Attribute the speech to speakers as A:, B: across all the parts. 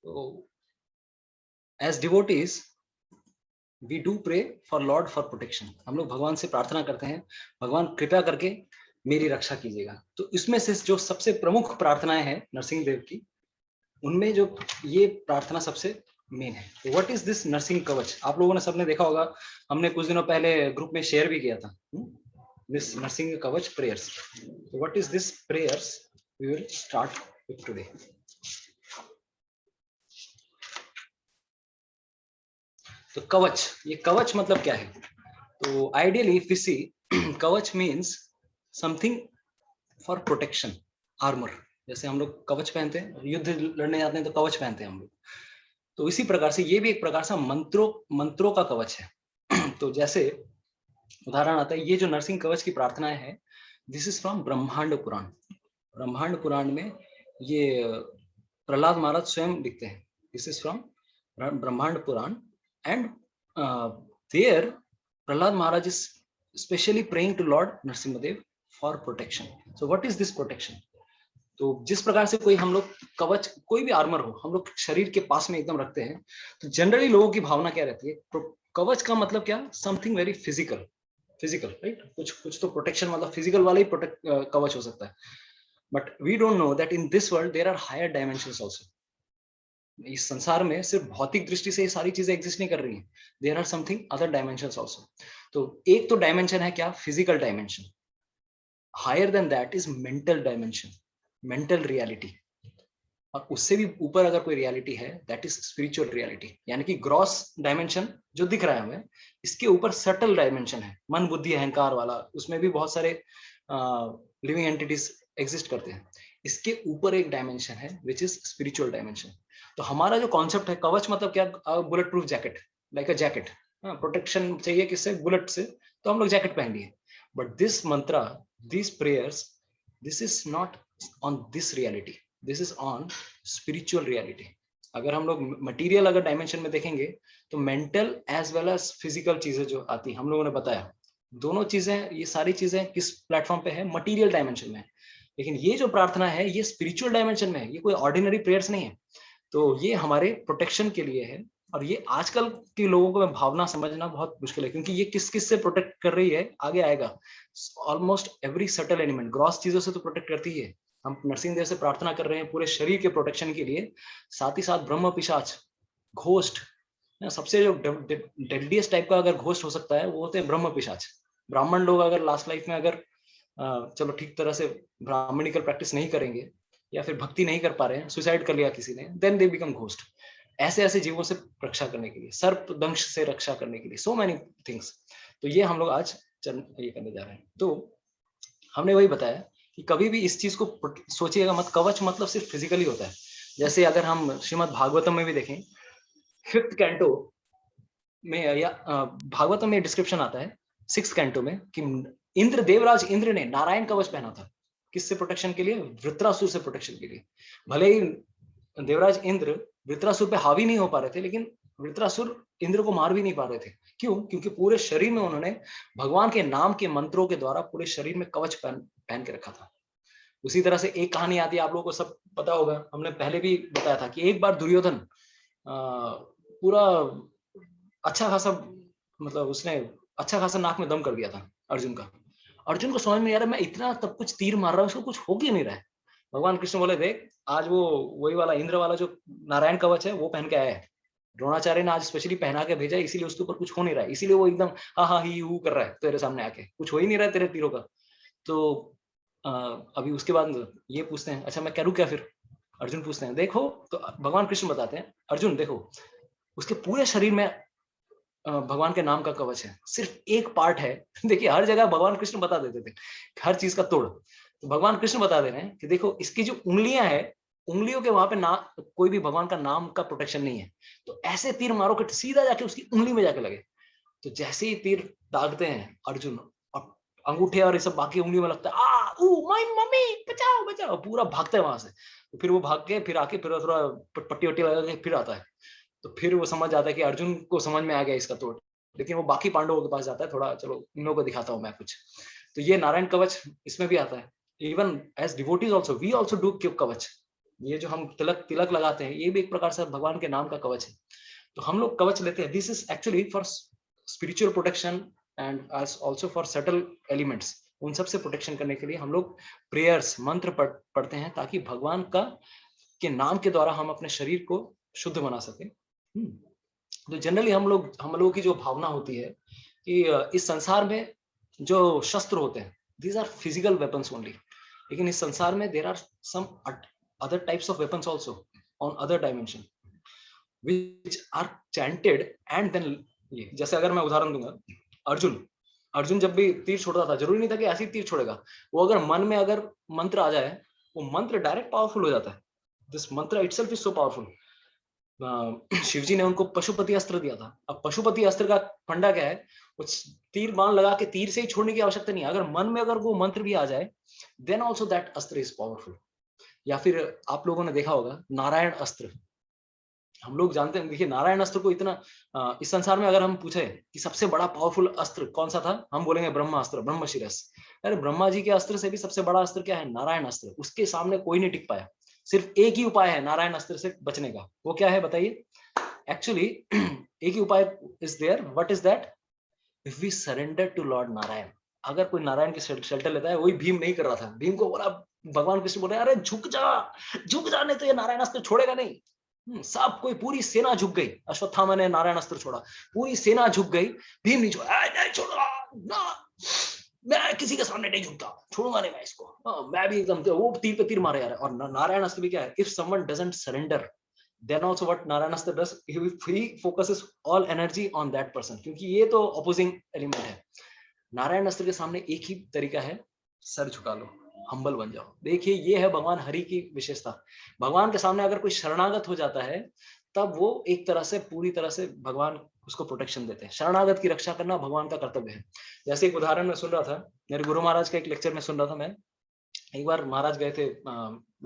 A: तो as devotees we do pray for lord for protection. हम लोग भगवान से प्रार्थना करते हैं, भगवान कृपया करके मेरी रक्षा कीजिएगा। तो इसमें से जो सबसे प्रमुख प्रार्थनाएं हैं नरसिंह देव की, उनमें जो ये प्रार्थना सबसे मेन है। तो व्हाट इज दिस नरसिंह कवच? आप लोगों ने सबने देखा होगा, हमने कुछ दिनों पहले ग्रुप में शेयर भी किया था दिस नरसिंह कवच प्रेयर्स। तो what is this prayers we will start with today. तो कवच, ये कवच मतलब क्या है? तो आइडियली इफ वी सी, कवच means something for protection, armour. जैसे हम लोग कवच पहनते हैं, युद्ध लड़ने जाते हैं तो कवच पहनते हैं हम लोग। तो इसी प्रकार से ये भी एक प्रकार से मंत्रों का कवच है। तो जैसे उदाहरण आता है, ये जो नरसिंह कवच की प्रार्थनाएं हैं, दिस इज फ्रॉम ब्रह्मांड पुराण। ब्रह्मांड पुराण में ये प्रहलाद महाराज स्वयं लिखते हैं। This is from Brahmanda Purana and there Prahlad Maharaj is specially praying to Lord Narasimhadev for protection. So what is this protection? तो जिस प्रकार से कोई हम लोग कवच, कोई भी आर्मर हो, हम लोग शरीर के पास में एकदम रखते हैं, तो जनरली लोगों की भावना क्या रहती है? कवच का मतलब क्या? Something very physical, right? कुछ तो प्रोटेक्शन मतलब फिजिकल वाला ही कवच हो सकता है। But we don't know that in this world there are higher dimensions also. इस संसार में सिर्फ भौतिक दृष्टि से ये सारी चीजें एग्जिस्ट नहीं कर रही हैं, there are something other dimensions also. तो एक तो डायमेंशन है क्या? Physical dimension. Higher than that is mental dimension, mental reality. और उससे भी ऊपर अगर कोई रियलिटी है, दैट इज स्पिरिचुअल रियलिटी। यानी कि ग्रॉस डायमेंशन जो दिख रहा है हमें, इसके ऊपर सटल डायमेंशन है, मन बुद्धि अहंकार वाला। उसमें भी बहुत सारे लिविंग एंटिटीज एग्जिस्ट करते हैं। इसके ऊपर एक डायमेंशन है विच इज स्पिरिचुअल डायमेंशन। तो हमारा जो कॉन्सेप्ट है कवच मतलब क्या? Bullet proof jacket, like a jacket. Protection चाहिए किससे? बुलेट से, तो हम लोग जैकेट पहन लिए। But this mantra, this prayers, this is not on this reality, this is on spiritual reality. अगर हम लोग मटेरियल अगर डायमेंशन में देखेंगे, तो mental as well as physical चीजें जो आती, हम लोगों ने बताया, दोनों चीजें, ये सारी चीजें किस प्लेटफॉर्म पे है? मटेरियल डायमेंशन में। लेकिन ये जो प्रार्थना है, ये स्पिरिचुअल डायमेंशन में है, ये कोई ऑर्डिनरी प्रेयर्स नहीं है। तो ये हमारे प्रोटेक्शन के लिए है। और ये आजकल के लोगों को भावना समझना बहुत मुश्किल है, क्योंकि ये किस किस से प्रोटेक्ट कर रही है आगे आएगा। Almost every subtle element, gross चीजों से तो प्रोटेक्ट करती है। हम नरसिंह देव से प्रार्थना कर रहे हैं पूरे शरीर के प्रोटेक्शन के लिए, साथ ही साथ ब्रह्म पिशाच, घोस्ट। सबसे जो डेडलीस्ट टाइप का अगर घोस्ट हो सकता है, वो होते हैं ब्रह्म पिशाच। ब्राह्मण लोग अगर लास्ट लाइफ में अगर चलो ठीक तरह से ब्राह्मणिकल प्रैक्टिस नहीं करेंगे, या फिर भक्ति नहीं कर पा रहे हैं, सुसाइड कर लिया किसी ने, देन दे बिकम घोस्ट। ऐसे ऐसे जीवों से रक्षा करने के लिए, सर्प दंश से रक्षा करने के लिए, सो मेनी थिंग्स। तो ये हम लोग आज ये करने जा रहे हैं। तो हमने वही बताया कि कभी भी इस चीज को सोचिएगा मत, कवच मतलब सिर्फ फिजिकली होता है। जैसे अगर हम श्रीमद् भागवतम में भी देखें, 5th कैंटो में, या भागवतम में डिस्क्रिप्शन आता है 6th कैंटो में, कि इंद्र, देवराज इंद्र ने नारायण कवच पहना था। किससे प्रोटेक्शन के लिए? वृत्रासुर से प्रोटेक्शन के लिए। भले ही देवराज इंद्र वृत्रासुर पे हावी नहीं हो पा रहे थे, लेकिन वृत्रासुर इंद्र को मार भी नहीं पा रहे थे। क्यों? क्योंकि पूरे शरीर में उन्होंने भगवान के नाम के मंत्रों के द्वारा पूरे शरीर में कवच पहन के रखा था। उसी तरह से एक कहानी आती है, आप लोगों को सब पता होगा, हमने पहले भी बताया था कि एक बार दुर्योधन पूरा अच्छा खासा, मतलब उसने अच्छा खासा नाक में दम कर दिया था अर्जुन का। अर्जुन को समझ में आ रहा है, मैं इतना तब कुछ तीर मार रहा हूँ, उसको कुछ हो क्यों नहीं रहा है। भगवान कृष्ण बोले, देख आज वो वही वाला इंद्र वाला जो नारायण कवच है वो पहन के आया है। द्रोणाचार्य ने आज स्पेशली पहना के भेजा, इसीलिए उसके ऊपर कुछ हो नहीं रहा है, इसीलिए वो एकदम हा हा ही हू कर रहा है तेरे सामने आके, कुछ हो ही नहीं रहा है तेरे तीरों का। तो अभी उसके बाद ये पूछते हैं, अच्छा मैं करूँ क्या फिर? अर्जुन पूछते हैं, देखो, तो भगवान कृष्ण बताते हैं, अर्जुन देखो, उसके पूरे शरीर में भगवान के नाम का कवच है, सिर्फ एक पार्ट है। देखिए हर जगह भगवान कृष्ण बता देते थे हर चीज का तोड़। तो भगवान कृष्ण बता दे रहे हैं कि देखो इसकी जो उंगलियां है, उंगलियों के वहां पे ना कोई भी भगवान का नाम का प्रोटेक्शन नहीं है। तो ऐसे तीर मारो कि सीधा जाके उसकी उंगली में जाके लगे। तो जैसे ही तीर दागते हैं अर्जुन, और अंगूठे और ये सब बाकी उंगली में लगता है, आ ओ माय मम्मी, बचाओ बचाओ, पूरा भागते हैं वहां से। तो फिर वो भाग के फिर आके फिर थोड़ा पट्टी वट्टी लगा के फिर आता है। तो फिर वो समझ जाता है कि अर्जुन को समझ में आ गया इसका तोड़। लेकिन वो बाकी पांडवों के पास जाता है, थोड़ा चलो इन लोगों को दिखाता हूँ मैं कुछ। तो ये नारायण कवच इसमें भी आता है। Even as devotees also we also do kavach. ये जो हम तिलक तिलक लगाते हैं, ये भी एक प्रकार से भगवान के नाम का कवच है। तो हम लोग कवच लेते हैं। This is actually for spiritual protection and also for subtle elements. उन सब से प्रोटेक्शन करने के लिए हम लोग प्रेयर्स, मंत्र पढ़ते हैं, ताकि भगवान का के नाम के द्वारा हम अपने शरीर को शुद्ध बना सके। तो जनरली हम लोगों की जो भावना होती है कि इस संसार में जो शस्त्र होते हैं, these are physical weapons only, लेकिन इस संसार में there are some other types of weapons also on other dimension which are chanted and then, ये जैसे अगर मैं उदाहरण दूंगा, अर्जुन अर्जुन जब भी तीर छोड़ता था, जरूरी नहीं था कि ऐसे ही तीर छोड़ेगा, वो अगर मन में अगर मंत्र आ जाए, वो मंत्र डायरेक्ट पावरफुल हो जाता है। This mantra itself is so powerful. Shiva ji ने उनको पशुपति अस्त्र दिया था। अब पशुपति अस्त्र का फंडा क्या है, उस तीर बाण लगा के तीर से ही छोड़ने की आवश्यकता नहीं है, अगर मन में अगर वो मंत्र भी आ जाए, देन ऑल्सो दैट अस्त्र इज पावरफुल। या फिर आप लोगों ने देखा होगा नारायण अस्त्र, हम लोग जानते हैं। देखिए, नारायण अस्त्र को इतना इस संसार में अगर हम पूछे कि सबसे बड़ा पावरफुल अस्त्र कौन सा था, हम बोलेंगे ब्रह्मास्त्र, ब्रह्मशिरस। अरे ब्रह्मा जी के अस्त्र से भी सबसे बड़ा अस्त्र क्या है, नारायण अस्त्र। उसके सामने कोई नहीं टिक पाया। सिर्फ एक ही उपाय है नारायण अस्त्र से बचने का, वो क्या है बताइए? एक्चुअली एक ही उपाय is there, what is that? If we surrender to lord Narayan. अगर कोई नारायण की शेल्टर लेता है, वही भीम नहीं कर रहा था। भीम को बोला, भगवान कृष्ण बोल रहे, अरे झुक जा, झुक जा, नहीं तो ये नारायण अस्त्र छोड़ेगा नहीं। सब कोई, पूरी सेना झुक गई। अश्वत्थामा ने नारायण अस्त्र छोड़ा, पूरी सेना झुक गई। भीम नहीं छोड़ा, नहीं छोड़ा ना, मैं किसी के सामने नहीं झुकता, छोड़ूंगा नहीं मैं इसको। मैं भी एकदम, वो तीर पे तीर मारे जा रहा है। और नारायण अस्त्र भी क्या है, if someone doesn't surrender, then also what Narayan अस्त्र does, he focuses all energy on that person, क्योंकि ये तो opposing element है। नारायण अस्त्र के सामने एक ही तरीका है, सर झुका लो, हम्बल बन जाओ। देखिए, ये है भगवान हरि की विशेषता। भगवान के सामने अगर कोई शरणागत हो जाता है, तब वो एक तरह से, पूरी तरह से भगवान उसको प्रोटेक्शन देते हैं। शरणागत की रक्षा करना भगवान का कर्तव्य है। जैसे एक उदाहरण में सुन रहा था, मेरे गुरु महाराज का एक लेक्चर में सुन रहा था मैं। एक बार महाराज गए थे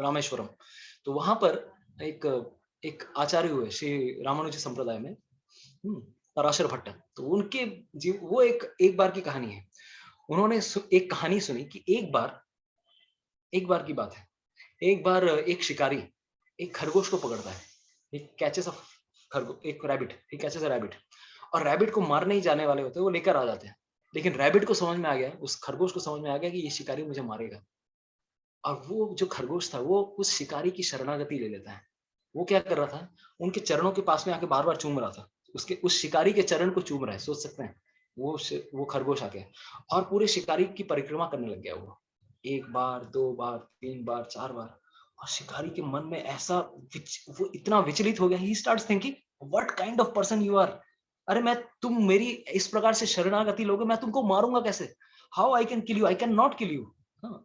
A: रामेश्वरम, तो वहां पर एक एक आचार्य हुए श्री रामानुजी संप्रदाय में, पराशर भट्ट। तो उनके जीव, वो एक बार की कहानी है। उन्होंने एक कहानी सुनी कि एक बार की बात है, एक बार एक शिकारी एक खरगोश को पकड़ता है। एक कैचेस ऑफ खरगोश, एक रैबिट, एक कैचेस अ रैबिट। और रैबिट को मारने ही जाने वाले होते हैं, वो लेकर आ जाते हैं। लेकिन रैबिट को समझ में आ गया, उस खरगोश को समझ में आ गया कि ये शिकारी मुझे मारेगा। और वो जो खरगोश था, वो उस शिकारी की शरणागति ले लेता है। वो क्या कर रहा था, उनके चरणों के पास में आके बार बार चूम रहा था। उसके उस शिकारी के चरण को चूम रहा है, सोच सकते हैं। वो खरगोश आके और पूरे शिकारी की परिक्रमा करने लग गया। वो एक बार, दो बार, तीन बार, चार बार। और शिकारी के मन में ऐसा वो इतना विचलित हो गया, he starts thinking, what kind of person you are. अरे मैं, तुम मेरी इस प्रकार से शरणागति लोगे, मैं तुमको मारूंगा कैसे? How I can kill you, I can not kill you.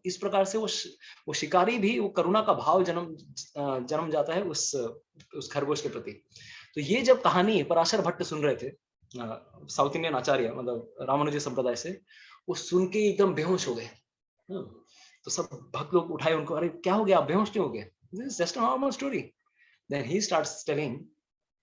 A: इस प्रकार से वो शिकारी भी, वो करुणा का भाव जन्म जाता है उस खरगोश के प्रति। तो ये जब कहानी पराशर भट्ट सुन रहे थे, साउथ इंडियन आचार्य, मतलब रामानुजी संप्रदाय से, वो सुन के एकदम बेहोश हो गए। तो सब भक्त लोग उठाए उनको, अरे क्या हो गया, आप बेहोश क्यों हो गए? This is just a normal story. Then he starts telling,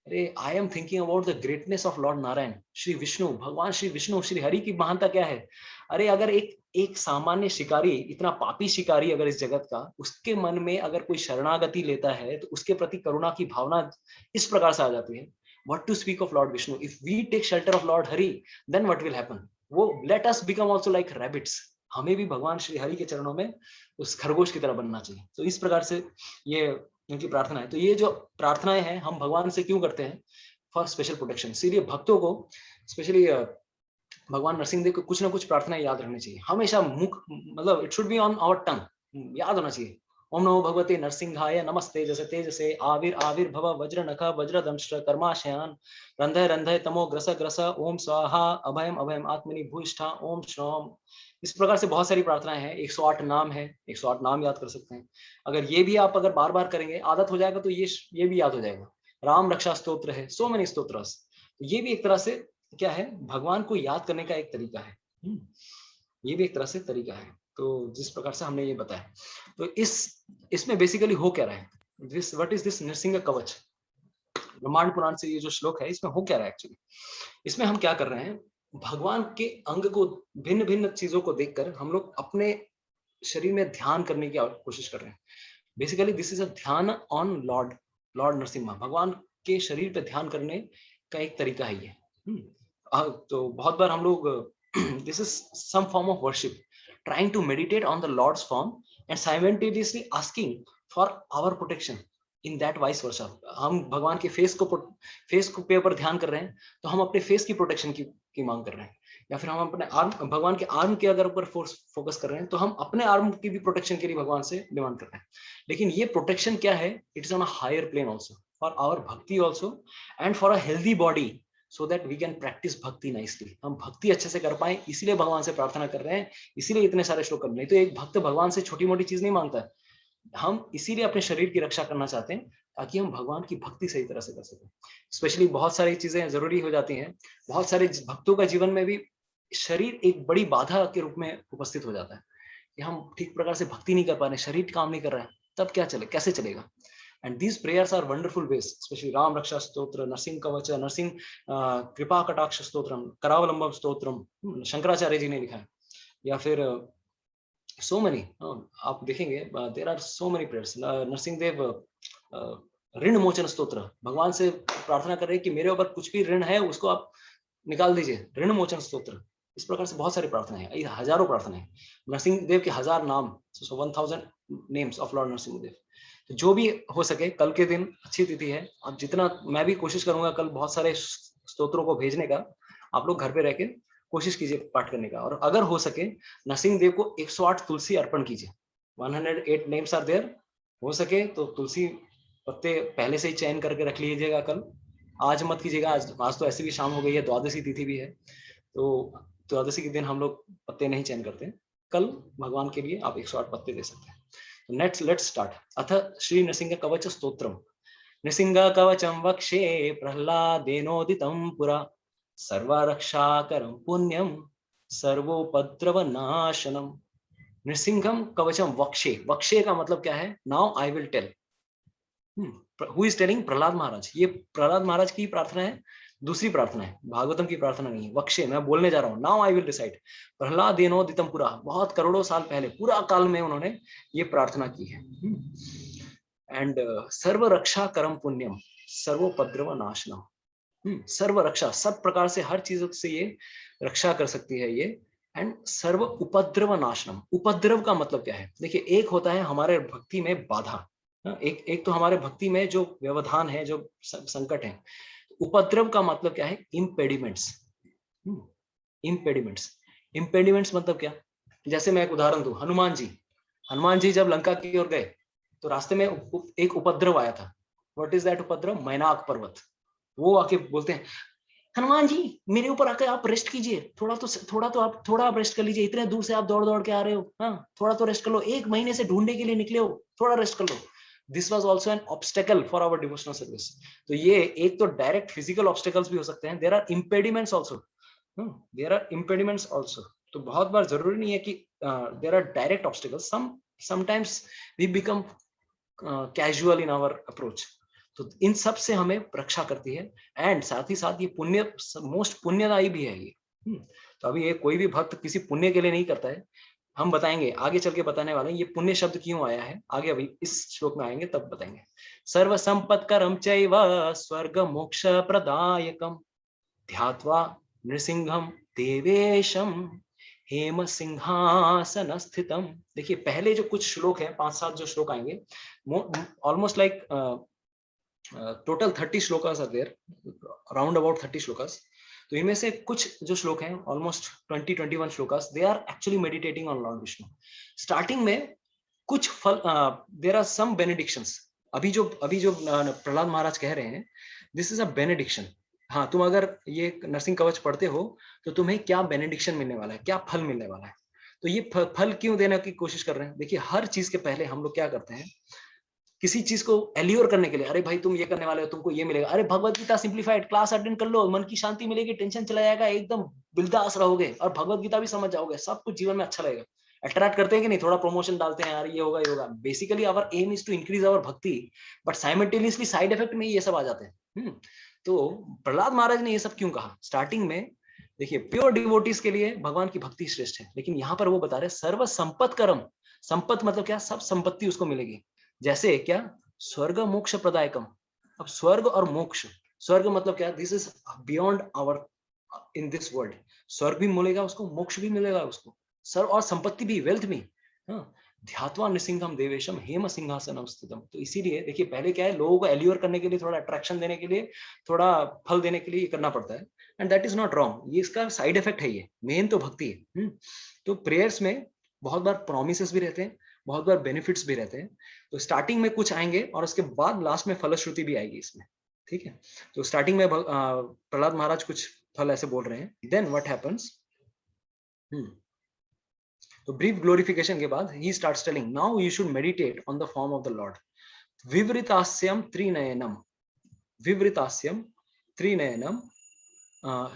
A: अरे I am thinking about the greatness of lord Narayan, Shri Vishnu, भगवान श्री विष्णु, श्री हरि की महानता क्या है। अरे अगर एक एक सामान्य शिकारी, इतना पापी शिकारी अगर इस जगत का, उसके मन में अगर कोई शरणागति लेता है, तो उसके प्रति करुणा की भावना इस प्रकार से आ जाती है। What to speak of lord Vishnu, if we take shelter of lord Hari, then what will happen? वो let us become also like rabbits. हमें भी भगवान श्री हरि के चरणों में उस खरगोश की तरह बनना चाहिए। तो इस प्रकार से ये उनकी प्रार्थना है। तो ये जो प्रार्थनाएं हैं, हम भगवान से क्यों करते हैं? For special protection. इसीलिए भक्तों को, स्पेशली भगवान नरसिंह देव को, कुछ ना कुछ प्रार्थनाएं याद रखनी चाहिए हमेशा। मुख, मतलब it should be on our tongue, याद होना चाहिए। ओम नमो भगवते नरसिंहाय नमस्ते, जैसे तेजसे आविर आविर्भव वज्र नख वज्रदंष्ट्र कर्माशयान रंधय रंधय तमो ग्रस ग्रस ओम स्वाहा अभयम अभयम आत्मनि भूष्ठा ओम श्रोम। इस प्रकार से बहुत सारी प्रार्थनाएं हैं। 108 नाम है, 108 नाम याद कर सकते हैं। अगर ये भी आप अगर बार बार करेंगे, आदत हो जाएगा, तो ये भी याद हो जाएगा। राम रक्षा स्तोत्र है, सो मेनी स्तोत्रस। ये भी एक तरह से क्या है, भगवान को याद करने का एक तरीका है। ये भी एक तरह से तरीका है। तो जिस प्रकार से हमने ये बताया, तो इसमें बेसिकली हो क्या रहा है, this what is this Narasimha Kavach, Brahmanda पुराण से ये जो श्लोक है, इसमें हो क्या रहा है एक्चुअली? इसमें हम क्या कर रहे हैं, भगवान के अंग को, भिन्न भिन्न चीजों को देखकर हम लोग अपने शरीर में ध्यान करने की कोशिश कर रहे हैं। बेसिकली दिस इज अ ध्यान ऑन लॉर्ड नरसिम्हा, भगवान के शरीर पे ध्यान करने का एक तरीका है ये। तो बहुत बार हम लोग this is some form of worship, trying to meditate on the lord's form and simultaneously asking for our protection in that vice versa. हम भगवान के फेस के ऊपर ध्यान कर रहे हैं, तो हम अपने फेस की प्रोटेक्शन की मांग कर रहे हैं, या फिर हम अपने आर्म, भगवान के आर्म के अगर ऊपर फोकस कर रहे हैं, तो हम अपने आर्म की भी प्रोटेक्शन के लिए भगवान से डिमांड कर रहे हैं। लेकिन ये प्रोटेक्शन क्या है, it is on a higher plane also, for our bhakti also and for a healthy body, so that we can practice bhakti nicely. हम भक्ति अच्छे से कर पाए, इसीलिए भगवान से प्रार्थना कर रहे हैं, इसीलिए इतने सारे श्लोक कर रहे हैं। तो एक भक्त भगवान से छोटी मोटी चीज नहीं मांगता है, हम इसीलिए अपने शरीर की रक्षा करना चाहते हैं, ताकि हम भगवान की भक्ति सही तरह से कर सकें। स्पेशली बहुत सारी चीजें जरूरी हो जाती हैं, बहुत सारे भक्तों का जीवन में भी शरीर एक बड़ी बाधा के रूप में उपस्थित हो जाता है, कि हम ठीक प्रकार से भक्ति नहीं कर पा रहे, शरीर काम नहीं कर रहा है, तब क्या चले, कैसे चलेगा। And these prayers are wonderful ways, especially Ram Raksha Stotra, Narsingh Kavacha, Narsingh Kripa Kataksha Stotram, Karavalambar Stotram, Shankaracharya ji ने लिखा है, या फिर so many, आप देखेंगे there are so many prayers, Narsingh Dev ऋण मोचन स्तोत्र, भगवान से प्रार्थना कर रहे हैं कि मेरे ऊपर कुछ भी ऋण है उसको आप निकाल दीजिए, ऋण मोचन स्तोत्र। इस प्रकार से बहुत सारी प्रार्थना है, हजारों प्रार्थना है, नरसिंह देव के 1000 नाम, so 1000 names of Lord Narsingh Dev. तो जो भी हो सके, कल के दिन अच्छी तिथि है, अब जितना मैं भी कोशिश करूंगा कल बहुत सारे स्तोत्रों को भेजने का, आप लोग घर पे रह के कोशिश कीजिए पाठ करने का, और अगर हो सके नरसिंह देव को 108 तुलसी अर्पण कीजिए, 108 नेम्स आर देयर, हो सके तो तुलसी पत्ते पहले से ही चयन करके रख लीजिएगा, कल आज मत कीजिएगा, आज तो ऐसे भी शाम हो गई है, द्वादशी तिथि भी है, तो द्वादशी के दिन हम लोग पत्ते नहीं चयन करते, कल भगवान के लिए आप 108 पत्ते दे सकते हैं। Let's start. अथ श्री नृसिंह कवच स्तोत्रम। नृसिंह कवचम वक्षे प्रह्लादेनोदितं पुरा, सर्वरक्षाकरं पुण्यम सर्वोपद्रवनाशनम। नृसिंहम कवचम वक्षे, वक्षे का मतलब क्या है, now I will tell. Who is telling, Prahlad Maharaj. ये प्रहलाद महाराज की प्रार्थना है, दूसरी प्रार्थना है, भागवतम की प्रार्थना नहीं है। वक्षे, मैं बोलने जा रहा हूं, नाउ आई विल डिसाइड। प्रहलादेनोदितं पुरा, बहुत करोड़ों साल पहले, पूरा काल में उन्होंने ये प्रार्थना की है। एंड सर्व रक्षा करम पुण्यम सर्वोपद्रव नाशनम। सर्व रक्षा, सब प्रकार से हर चीजों से ये रक्षा कर सकती है ये। एंड सर्व उपद्रव नाशनम, उपद्रव का मतलब क्या है, देखिए एक होता है हमारे भक्ति में बाधा, एक तो हमारे भक्ति में जो व्यवधान है, जो संकट है। उपद्रव का मतलब क्या है, इम्पेडिमेंट्स। इम्पेडिमेंट्स मतलब क्या, जैसे मैं एक उदाहरण दूं, हनुमान जी जब लंका की ओर गए, तो रास्ते में एक उपद्रव आया था। व्हाट इज दैट उपद्रव, मैनाक पर्वत। वो आके बोलते हैं, हनुमान जी मेरे ऊपर आकर आप रेस्ट कीजिए, थोड़ा आप रेस्ट कर लीजिए, इतने दूर से आप दौड़ दौड़ के आ रहे हो, हाँ थोड़ा तो रेस्ट कर लो, 1 महीने से ढूंढने के लिए निकले हो, थोड़ा रेस्ट कर लो। This was also an obstacle for our devotional service. तो ये एक तो डायरेक्ट फिजिकल ऑब्स्टेकल्स भी हो सकते हैं, देयर आर इम्पेडिमेंट्स ऑल्सो। तो बहुत बार जरूरी नहीं है कि there are direct obstacles, sometimes we become casual in our approach. तो इन सब से हमें रक्षा करती है, एंड साथ ही साथ ये पुण्य, मोस्ट पुण्यदायी भी है ये। तो अभी ये कोई भी भक्त किसी पुण्य के लिए नहीं करता है, हम बताएंगे आगे चल के, बताने वाले हैं ये पुण्य शब्द क्यों आया है, आगे अभी इस श्लोक में आएंगे तब बताएंगे। सर्व संपत्करम चैव स्वर्ग मोक्ष प्रदायकम ध्यात्वा नृसिंहम देवेशम हेम सिंहासन स्थितम। देखिए पहले जो कुछ श्लोक है, 5-7 जो श्लोक आएंगे, almost like total 30 shlokas are there, around about 30 shlokas. तो इनमें से कुछ जो श्लोक हैं, almost 20-21 shlokas, they are actually meditating on lord Vishnu. Starting में कुछ फल, देयर आर सम बेनेडिक्शंस। अभी जो प्रहलाद महाराज कह रहे हैं, दिस इज अ बेनेडिक्शन। हाँ, तुम अगर ये नरसिंह कवच पढ़ते हो तो तुम्हें क्या बेनेडिक्शन मिलने वाला है, क्या फल मिलने वाला है। तो ये फल क्यों देने की कोशिश कर रहे हैं, देखिए हर चीज के पहले हम लोग क्या करते हैं, किसी चीज को एल्योर करने के लिए, अरे भाई तुम ये करने वाले हो, तुमको ये मिलेगा, अरे Bhagavad Gita simplified class attend कर लो, मन की शांति मिलेगी, टेंशन चला जाएगा, एकदम बिंदास रहोगे और भगवत गीता भी समझ जाओगे, सब कुछ जीवन में अच्छा लगेगा। अट्रैक्ट करते हैं कि नहीं, थोड़ा प्रमोशन डालते हैं, यार ये होगा। Basically our aim is to increase our bhakti, but simultaneously side effect में ये सब आ जाते हैं। तो प्रहलाद महाराज ने ये सब क्यों कहा स्टार्टिंग में, देखिए प्योर डिवोटीज के लिए भगवान की भक्ति श्रेष्ठ है, लेकिन यहाँ पर वो बता रहे सर्व संपत्त करम। संपत्त मतलब क्या, सब संपत्ति उसको मिलेगी, जैसे क्या, स्वर्ग मोक्ष प्रदायकम। अब स्वर्ग और मोक्ष, स्वर्ग मतलब क्या, this is beyond our in this world. स्वर्ग भी मिलेगा उसको, मोक्ष भी मिलेगा उसको, सर्व और संपत्ति भी, वेल्थ भी। हाँ, ध्यात्वा नृसिंहम देवेशम हेम सिंहासनम स्थितम। तो इसीलिए देखिए, पहले क्या है, लोगों को एल्यूर करने के लिए, थोड़ा अट्रैक्शन देने के लिए, थोड़ा फल देने के लिए ये करना पड़ता है, and that is not wrong, ये इसका साइड इफेक्ट है, ये मेन तो भक्ति है। तो प्रेयर्स में बहुत बार प्रोमिसेस भी रहते हैं, बहुत बार बेनिफिट्स भी रहते हैं। तो स्टार्टिंग में कुछ आएंगे और उसके बाद लास्ट में फलश्रुति भी आएगी इसमें, ठीक है। तो स्टार्टिंग में प्रहलाद महाराज कुछ फल ऐसे बोल रहे हैं, देन व्हाट हैपेंस, तो ब्रीफ ग्लोरिफिकेशन के बाद he starts telling, now you should meditate on the form of the lord. विवृतास्यम त्रिनयनम, विवृतास्यम त्रिनयनम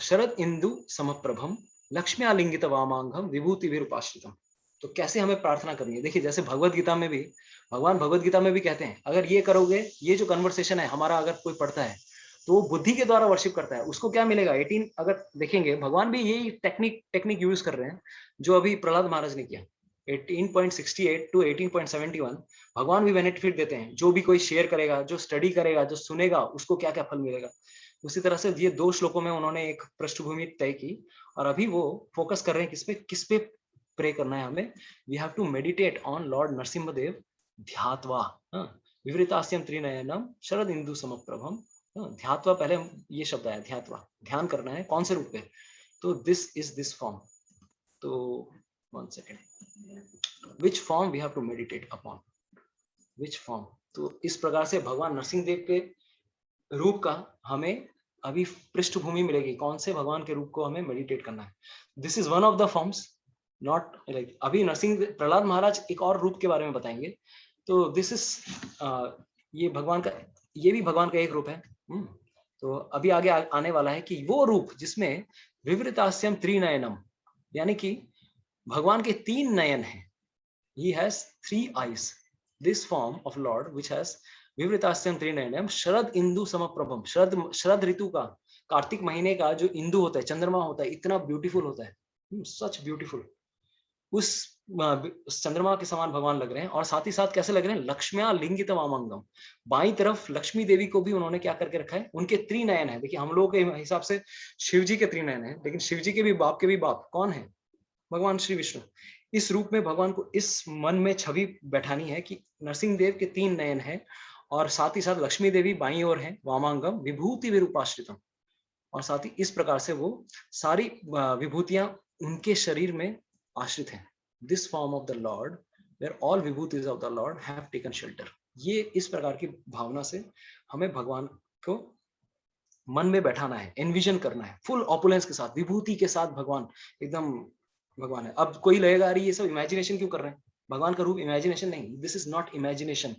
A: शरद इंदु समप्रभम लक्ष्म्यालिंगित वामांगम विभूति विरूपाश्रितम। तो कैसे हमें प्रार्थना करनी है, देखिए जैसे भगवत गीता में भी, भगवान भगवत गीता में भी कहते हैं, अगर ये करोगे, ये जो कन्वर्सेशन है हमारा, अगर कोई पढ़ता है तो वो बुद्धि के द्वारा वर्शिप करता है, उसको क्या मिलेगा, 18, अगर देखेंगे भगवान भी यही टेक्निक यूज कर रहे हैं जो अभी प्रहलाद महाराज ने किया। 18.68 टू 18.71 भगवान भी बेनिफिट देते हैं, जो भी कोई शेयर करेगा, जो स्टडी करेगा, जो सुनेगा, उसको क्या क्या फल मिलेगा। उसी तरह से ये 2 श्लोकों में उन्होंने एक पृष्ठभूमि तय की, और अभी वो फोकस कर रहे हैं किस पे प्रे करना है हमें। We have to meditate on lord Narasimhadev ध्यात्वा, विवृतास्यम त्रिनयनम शरद इंदु समप्रभम। ध्यात्वा, पहले ये शब्द आया ध्यात्वा, ध्यान करना है, कौन से रूप पे, तो दिस इज दिस फॉर्म। तो 1 second, which form we have to meditate upon, which form. तो इस प्रकार से भगवान नरसिंह देव के रूप का हमें अभी पृष्ठभूमि मिलेगी, कौन से भगवान के रूप को हमें मेडिटेट करना है। This is one of the forms, not like अभी नरसिंह प्रहलाद महाराज एक और रूप के बारे में बताएंगे। तो दिस इज ये भगवान का, ये भी भगवान का एक रूप है। तो अभी आगे आने वाला है कि वो रूप जिसमें विवृतास्यम त्रिनयनम, यानी कि भगवान के 3 नयन हैं, he has 3 eyes, this form of lord which has विवृतास्यम त्रिनयनम शरद इंदु समप्रभम। शरद ऋतु का, कार्तिक महीने का जो इंदु होता है, चंद्रमा होता है, इतना ब्यूटीफुल होता है, सच ब्यूटीफुल, उस चंद्रमा के समान भगवान लग रहे हैं। और साथ ही साथ कैसे लग रहे हैं, लक्ष्म्या लिंगित वामंगम, बाईं तरफ लक्ष्मी देवी को भी उन्होंने क्या करके रखा है, उनके त्रिनयन है। देखिए हम लोगों के हिसाब से शिव जी के त्रिनयन है, लेकिन शिव जी के भी बाप कौन है, भगवान श्री विष्णु। इस रूप में भगवान को इस मन में छवि बैठानी है कि नरसिंह देव के 3 नयन हैं, और साथ ही साथ लक्ष्मी देवी बाईं ओर है, वामांगम विभूति विरूपाश्रितम, और साथ ही इस प्रकार से वो सारी विभूतियां उनके शरीर में आश्रित हैं। This form of the lord where all vibhutis of the lord have taken shelter. ये इस प्रकार की भावना से हमें भगवान को मन में बैठाना है, एनविजन करना है, फुल ऑपुलेंस के साथ, विभूति के साथ भगवान एकदम भगवान है। अब कोई लगेगा अरे ये सब इमेजिनेशन क्यों कर रहे हैं, भगवान का रूप इमेजिनेशन नहीं, this is not imagination,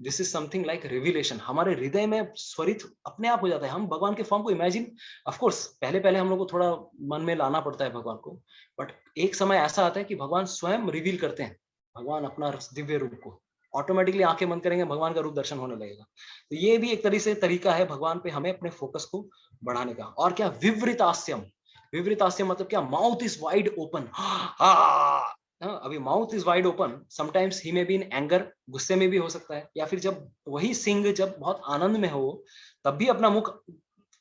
A: this is something like revelation. हमारे हृदय में स्वरित अपने आप हो जाता है, हम भगवान के फॉर्म को इमेजिन, ऑफ कोर्स पहले हम लोग को थोड़ा मन में लाना पड़ता है भगवान को, बट एक समय ऐसा आता है कि भगवान स्वयं रिवील करते हैं, भगवान अपना दिव्य रूप को, ऑटोमेटिकली आंखें बंद करेंगे, भगवान का रूप दर्शन होने लगेगा। तो ये भी एक तरीका है भगवान पे हमें अपने फोकस को बढ़ाने का। और क्या, विवृतास्यम, विवृतास्यम मतलब क्या, माउथ इज वाइड ओपन। अभी mouth is wide open, sometimes he may be in anger, गुस्से में भी हो सकता है, या फिर जब वही सिंह जब बहुत आनंद में हो तब भी अपना मुख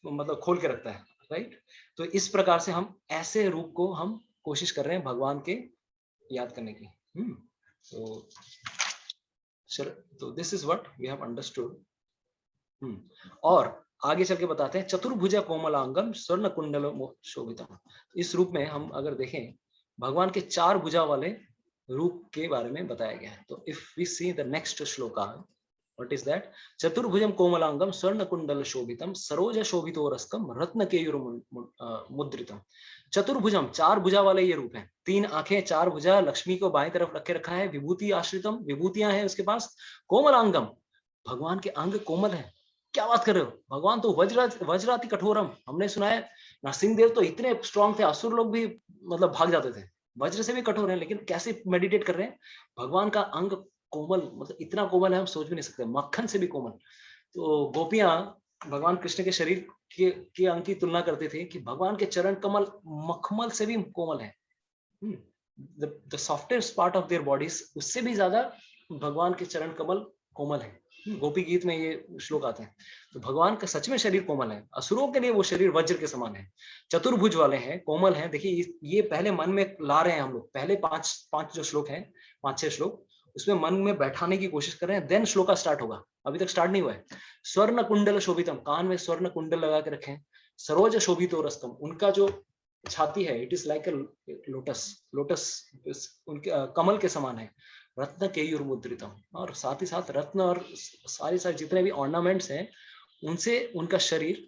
A: मतलब खोल के रखता है, राइट। तो इस प्रकार से हम ऐसे रूप को हम कोशिश कर रहे हैं भगवान के याद करने की। तो this is what we have understood. और आगे चल के बताते हैं, चतुर्भुजा कोमलांगम स्वर्ण कुंडल शोभितम। इस रूप में हम अगर देखें, भगवान के 4 भुजा वाले रूप के बारे में बताया गया है। तो if we see the next shloka, what is that, चतुर्भुजम कोमलांगम स्वर्ण कुंडल शोभितम सरोज शोभितोरस्कम रत्न केयूर मुद्रितम। चतुर्भुजम, 4 भुजा वाले ये रूप है, 3 आंखें, 4 भुजा, लक्ष्मी को बाएं तरफ रखे रखा है, विभूति आश्रितम, विभूतियां हैं उसके पास, कोमलांगम, भगवान के अंग कोमल है। क्या बात कर रहे हो, भगवान तो वज्राति कठोरम, हमने सुना है नरसिंह देव तो इतने स्ट्रॉन्ग थे, असुर लोग भी मतलब भाग जाते थे, वज्र से भी कठोर है, लेकिन कैसे मेडिटेट कर रहे हैं, भगवान का अंग कोमल, मतलब इतना कोमल है हम सोच भी नहीं सकते, मक्खन से भी कोमल। तो गोपियां भगवान कृष्ण के शरीर के अंग की तुलना करते थे कि भगवान के चरण कमल मखमल से भी कोमल है, the softest part of their bodies, उससे भी ज्यादा भगवान के चरण कमल कोमल है। गोपी गीत में ये श्लोक आते हैं। तो भगवान का सच में शरीर कोमल है, असुरों के लिए वो शरीर वज्र के समान है, चतुर्भुज वाले हैं, कोमल हैं। देखिए ये पहले मन में ला रहे हैं हम लोग, पहले पांच जो श्लोक हैं, 5-6 श्लोक, उसमें मन में बैठाने की कोशिश कर रहे हैं, देन श्लोका स्टार्ट होगा। अभी तक स्टार्ट नहीं हुआ है। स्वर्ण कुंडल शोभितम, कान में स्वर्ण कुंडल लगा के रखें। सरोज शोभितो रस्तम, उनका जो छाती है, it is like a lotus, lotus उनके कमल के समान है। रत्न केयूर मुद्रितम, और साथ ही साथ रत्न और सारे सारे जितने भी ऑर्नामेंट्स हैं उनसे उनका शरीर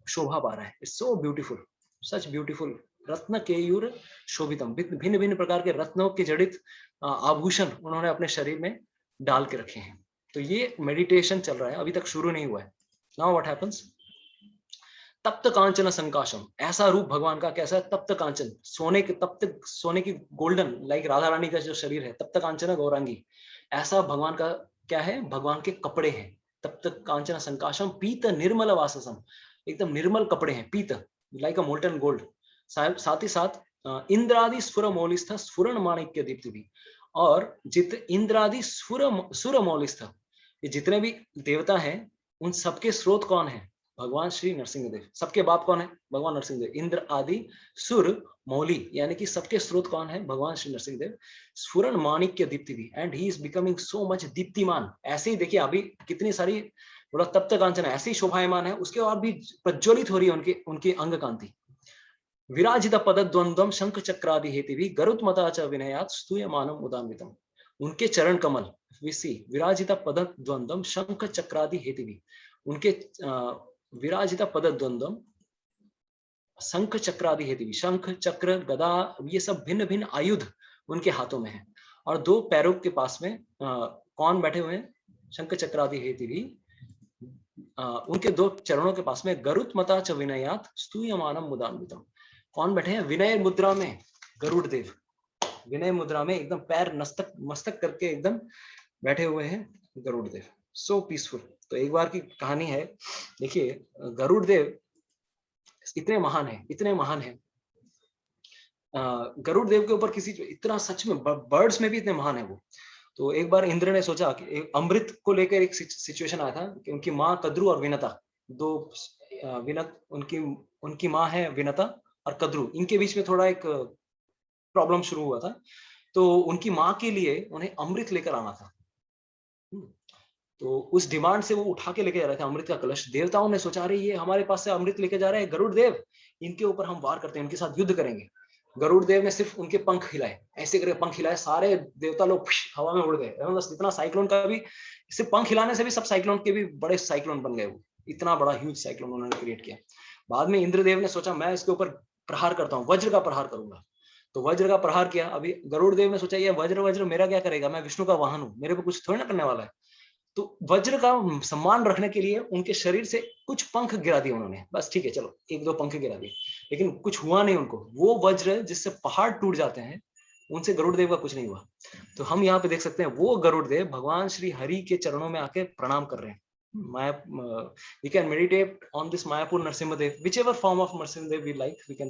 A: शोभा पा रहा है। It's so beautiful, such beautiful. रत्न केयूर शोभितम, भिन्न भिन्न प्रकार के रत्नों के जड़ित आभूषण उन्होंने अपने शरीर में डाल के रखे हैं। तो ये मेडिटेशन चल रहा है, अभी तक शुरू नहीं हुआ है। नाउ व्हाट हैपेंस, तप्त कांचन संकाशम, ऐसा रूप भगवान का कैसा है, तप्त कांचन, सोने के तप्त, सोने की गोल्डन, लाइक राधा रानी का जो शरीर है, तप्त कांचन गौरांगी, ऐसा भगवान का क्या है, भगवान के कपड़े हैं। तप्त कांचन संकाशम पीत निर्मल वाससम, एकदम निर्मल कपड़े हैं, पीत लाइक अ मोल्टन गोल्ड। साथ ही साथ इंद्रादि स्फुर मौलिस्थ स्फुरन माणिक्य दीप्ति भी, और जित इंद्रादि सुर मौलिस्थ, ये जितने भी देवता हैं उन सबके स्रोत कौन है, भगवान श्री नरसिंह देव। सबके बाप कौन है, भगवान नरसिंह देव। इंद्र आदि सुर मौली, यानी कि सबके स्रोत कौन है, भगवान श्री नरसिंह देव। स्फुरन माणिक्य दीप्ति भी, and he is becoming so much दीप्तिमान। ऐसे ही देखिए अभी कितनी सारी बोला तप्त कांचन ऐसे ही शोभायमान है, उसके बाद भी प्रज्वलित हो रही है उनके उनकी अंग कांति। विराजित पद द्वंद्वम शंख चक्रादि हेति भी गरुत्मता च विनयात स्तूयमानम उदान्वितम, उनके चरण कमल विसी विराजित पद द्वंद्वम शंख चक्रादि हेति भी, उनके विराजित पद द्वंद्वम शंख चक्रादि हेति भी, शंख चक्र गदा ये सब भिन्न भिन्न आयुध उनके हाथों में है। और दो पैरों के पास में कौन बैठे हुए हैं, शंख चक्रादि हेति भी, उनके दो चरणों के पास में गरुत्मता च विनयात स्तूयमानम मुदान्वितम, कौन बैठे हैं, विनय मुद्रा में गरुड़ देव, विनय मुद्रा में एकदम पैर मस्तक मस्तक करके एकदम बैठे हुए हैं गरुड़ देव, सो पीसफुल। तो एक बार की कहानी है, देखिए गरुड़ देव इतने महान है, इतने महान है, गरुड़ देव के ऊपर किसी इतना, सच में बर्ड्स में भी इतने महान है वो। तो एक बार इंद्र ने सोचा कि अमृत को लेकर एक सिचुएशन आया था कि उनकी माँ कद्रू और विनता, दो विनत उनकी माँ है विनता और कद्रू, इनके बीच में थोड़ा एक प्रॉब्लम शुरू हुआ था। तो उनकी माँ के लिए उन्हें अमृत लेकर आना था। तो उस डिमांड से वो उठा के लेके जा रहे थे अमृत का कलश। देवताओं ने सोचा रही ये हमारे पास से अमृत लेके जा रहे हैं गरुड़ देव, इनके ऊपर हम वार करते हैं, इनके साथ युद्ध करेंगे। गरुड़ देव ने सिर्फ उनके पंख हिलाए, ऐसे करके पंख हिलाए, सारे देवता लोग हवा में उड़ गए। इतना साइक्लोन का भी, सिर्फ पंख हिलाने से भी सब साइक्लोन के भी बड़े साइक्लोन बन गए। वो इतना बड़ा ह्यूज साइक्लोन उन्होंने क्रिएट किया। बाद में इंद्रदेव ने सोचा मैं इसके ऊपर प्रहार करता हूँ, वज्र का प्रहार करूंगा। तो वज्र का प्रहार किया। अभी गरुड़ देव ने सोचा ये वज्र मेरा क्या करेगा, मैं विष्णु का वाहन हूँ, मेरे को कुछ थोड़ी ना करने वाला है। तो वज्र का सम्मान रखने के लिए उनके शरीर से कुछ पंख गिरा दिए उन्होंने, बस ठीक है चलो 1-2 पंख गिरा दिए, लेकिन कुछ हुआ नहीं उनको। वो वज्र जिससे पहाड़ टूट जाते हैं, उनसे गरुड़ देव का कुछ नहीं हुआ। तो हम यहाँ पे देख सकते हैं वो गरुड़ देव भगवान श्री हरि के चरणों में आके प्रणाम कर रहे हैं। we can meditate on this Mayapur Narasimha Dev, whichever form of Narasimha Dev we like, we can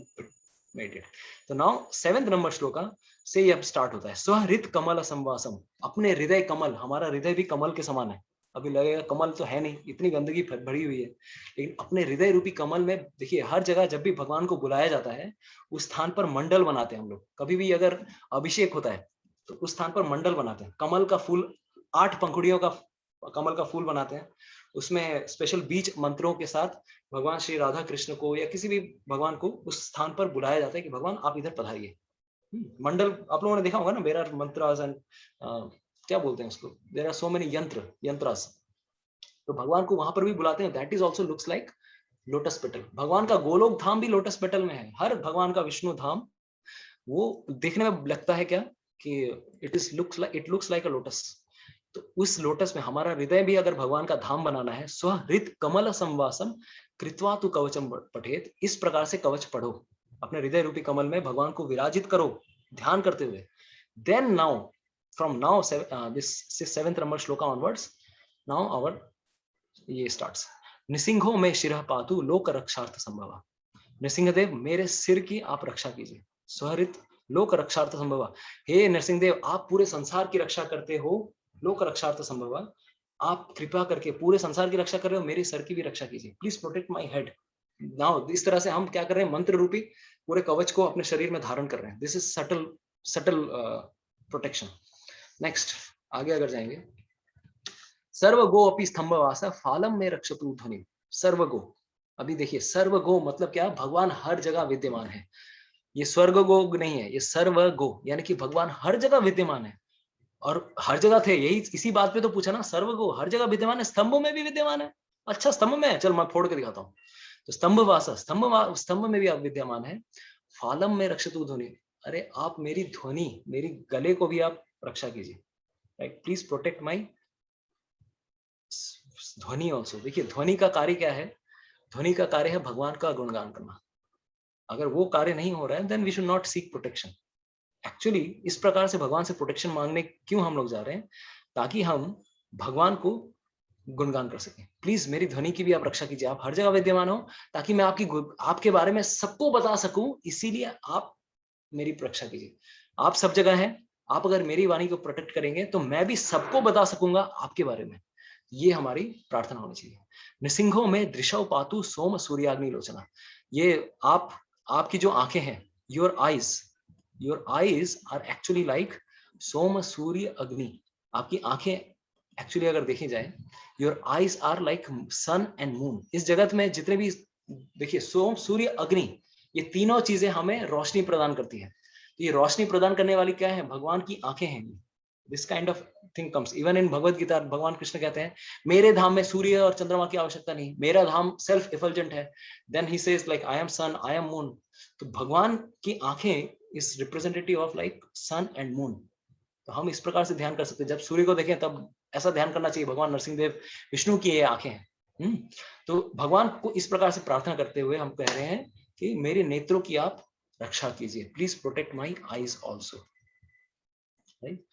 A: meditate. तो now 7th नंबर श्लोका से ये अब स्टार्ट होता है। स्वहृत कमल संवासम, अपने हृदय कमल, हमारा हृदय भी कमल के समान है। अभी लगेगा कमल तो है नहीं, इतनी गंदगी भरी हुई है, लेकिन अपने हृदय रूपी कमल में देखिए, हर जगह जब भी भगवान को बुलाया जाता है उस स्थान पर मंडल बनाते हैं हम लोग। कभी भी अगर अभिषेक होता है तो उस स्थान पर मंडल बनाते हैं, कमल का फूल, 8 पंखुड़ियों का कमल का फूल बनाते हैं। उसमें स्पेशल बीज मंत्रों के साथ भगवान श्री राधा कृष्ण को या किसी भी भगवान को उस स्थान पर बुलाया जाता है कि भगवान आप इधर पधारिए। मंडल आप लोगों ने देखा होगा ना, देयर आर मंत्रास एंड क्या बोलते हैं उसको, देयर आर सो मेनी यंत्रास। तो भगवान को वहां पर भी बुलाते हैं। That is also looks like lotus petal. भगवान का गोलोक धाम भी लोटस पेटल में है। हर भगवान का विष्णु धाम वो देखने में लगता है क्या कि it looks like a lotus. तो उस लोटस में हमारा हृदय भी अगर भगवान का धाम बनाना है, स्वहृत कमल संवासम कृत्वा तु कवचम पठेत, इस प्रकार से कवच पढ़ो, अपने हृदय रूपी कमल में भगवान को विराजित करो ध्यान करते हुए। Then now from now this 7th number shloka onwards, now our ये स्टार्ट्स। निसिंहो में शिरः पातु लोक रक्षार्थ संभवा, नृसिंहदेव मेरे सिर की आप रक्षा कीजिए। स्वहृत लोक रक्षार्थ संभवा, हे नरसिंहदेव आप पूरे संसार की रक्षा करते हो। लोक रक्षार्थ संभवा, आप कृपा करके पूरे संसार की रक्षा कर रहे हो, मेरे सर की भी रक्षा कीजिए, please protect my head now. इस तरह से हम क्या कर रहे हैं, मंत्र रूपी पूरे कवच को अपने शरीर में धारण कर रहे हैं। This is subtle subtle protection. Next आगे अगर जाएंगे, सर्वगो अपि स्तंभवास फालम में रक्षतु ध्वनि। सर्वगो, अभी देखिए सर्वगो मतलब क्या, भगवान हर जगह विद्यमान है। ये स्वर्ग गो नहीं है, ये सर्वगो यानी कि भगवान हर जगह विद्यमान है। और हर जगह थे, यही इसी बात पे तो पूछा ना, सर्वगो हर जगह विद्यमान है, स्तंभों में भी विद्यमान है। अच्छा स्तंभ में है, चल मैं फोड़ के दिखाता हूँ। तो स्तंभवास, स्तंभ में भी आप विद्यमान है। फालम में रक्षतु ध्वनि, अरे आप मेरी ध्वनि, मेरी गले को भी आप रक्षा कीजिए, राइट, प्लीज प्रोटेक्ट माई ध्वनि ऑल्सो। देखिए ध्वनि का कार्य क्या है, ध्वनि का कार्य है भगवान का गुणगान करना। अगर वो कार्य नहीं हो रहा है then we should not seek protection. Actually इस प्रकार से भगवान से प्रोटेक्शन मांगने क्यों हम लोग जा रहे हैं, ताकि हम भगवान को गुणगान कर सकें। प्लीज मेरी ध्वनि की भी आप रक्षा कीजिए, आप हर जगह विद्यमान हो, ताकि मैं आपके बारे में सबको बता सकूं, इसीलिए आप मेरी रक्षा कीजिए। आप सब जगह हैं, आप अगर मेरी वाणी को प्रोटेक्ट करेंगे तो मैं भी सबको बता सकूंगा आपके बारे में। ये हमारी प्रार्थना होनी चाहिए। नृसिंहो में दृशव पातु सोम सूर्याग्नि लोचना। ये आपकी जो आंखें हैं, your eyes are actually like सोम सूर्य अग्नि। आपकी आंखें एक्चुअली अगर देखी जाए, your eyes are like sun and moon. इस जगत में जितने भी, देखिए सोम सूर्य अग्नि, ये तीनों चीजें हमें रोशनी प्रदान करती है। तो ये रोशनी प्रदान करने वाली क्या है, भगवान की आंखें हैं। This kind of thing comes even in Bhagavad Gita. भगवान कृष्ण कहते हैं मेरे धाम में सूर्य और चंद्रमा की आवश्यकता नहीं, मेरा धाम सेल्फ इफल्जेंट है। Then he says like I am sun, I am moon. तो भगवान की आंखें is representative of like sun and moon. तो हम इस प्रकार से ध्यान कर सकते हैं, जब सूर्य को देखें तब ऐसा ध्यान करना चाहिए, भगवान नरसिंहदेव विष्णु की ये आंखें हैं। तो भगवान को इस प्रकार से प्रार्थना करते हुए हम कह रहे हैं कि मेरे नेत्रों की आप रक्षा कीजिए, please protect my eyes also, right.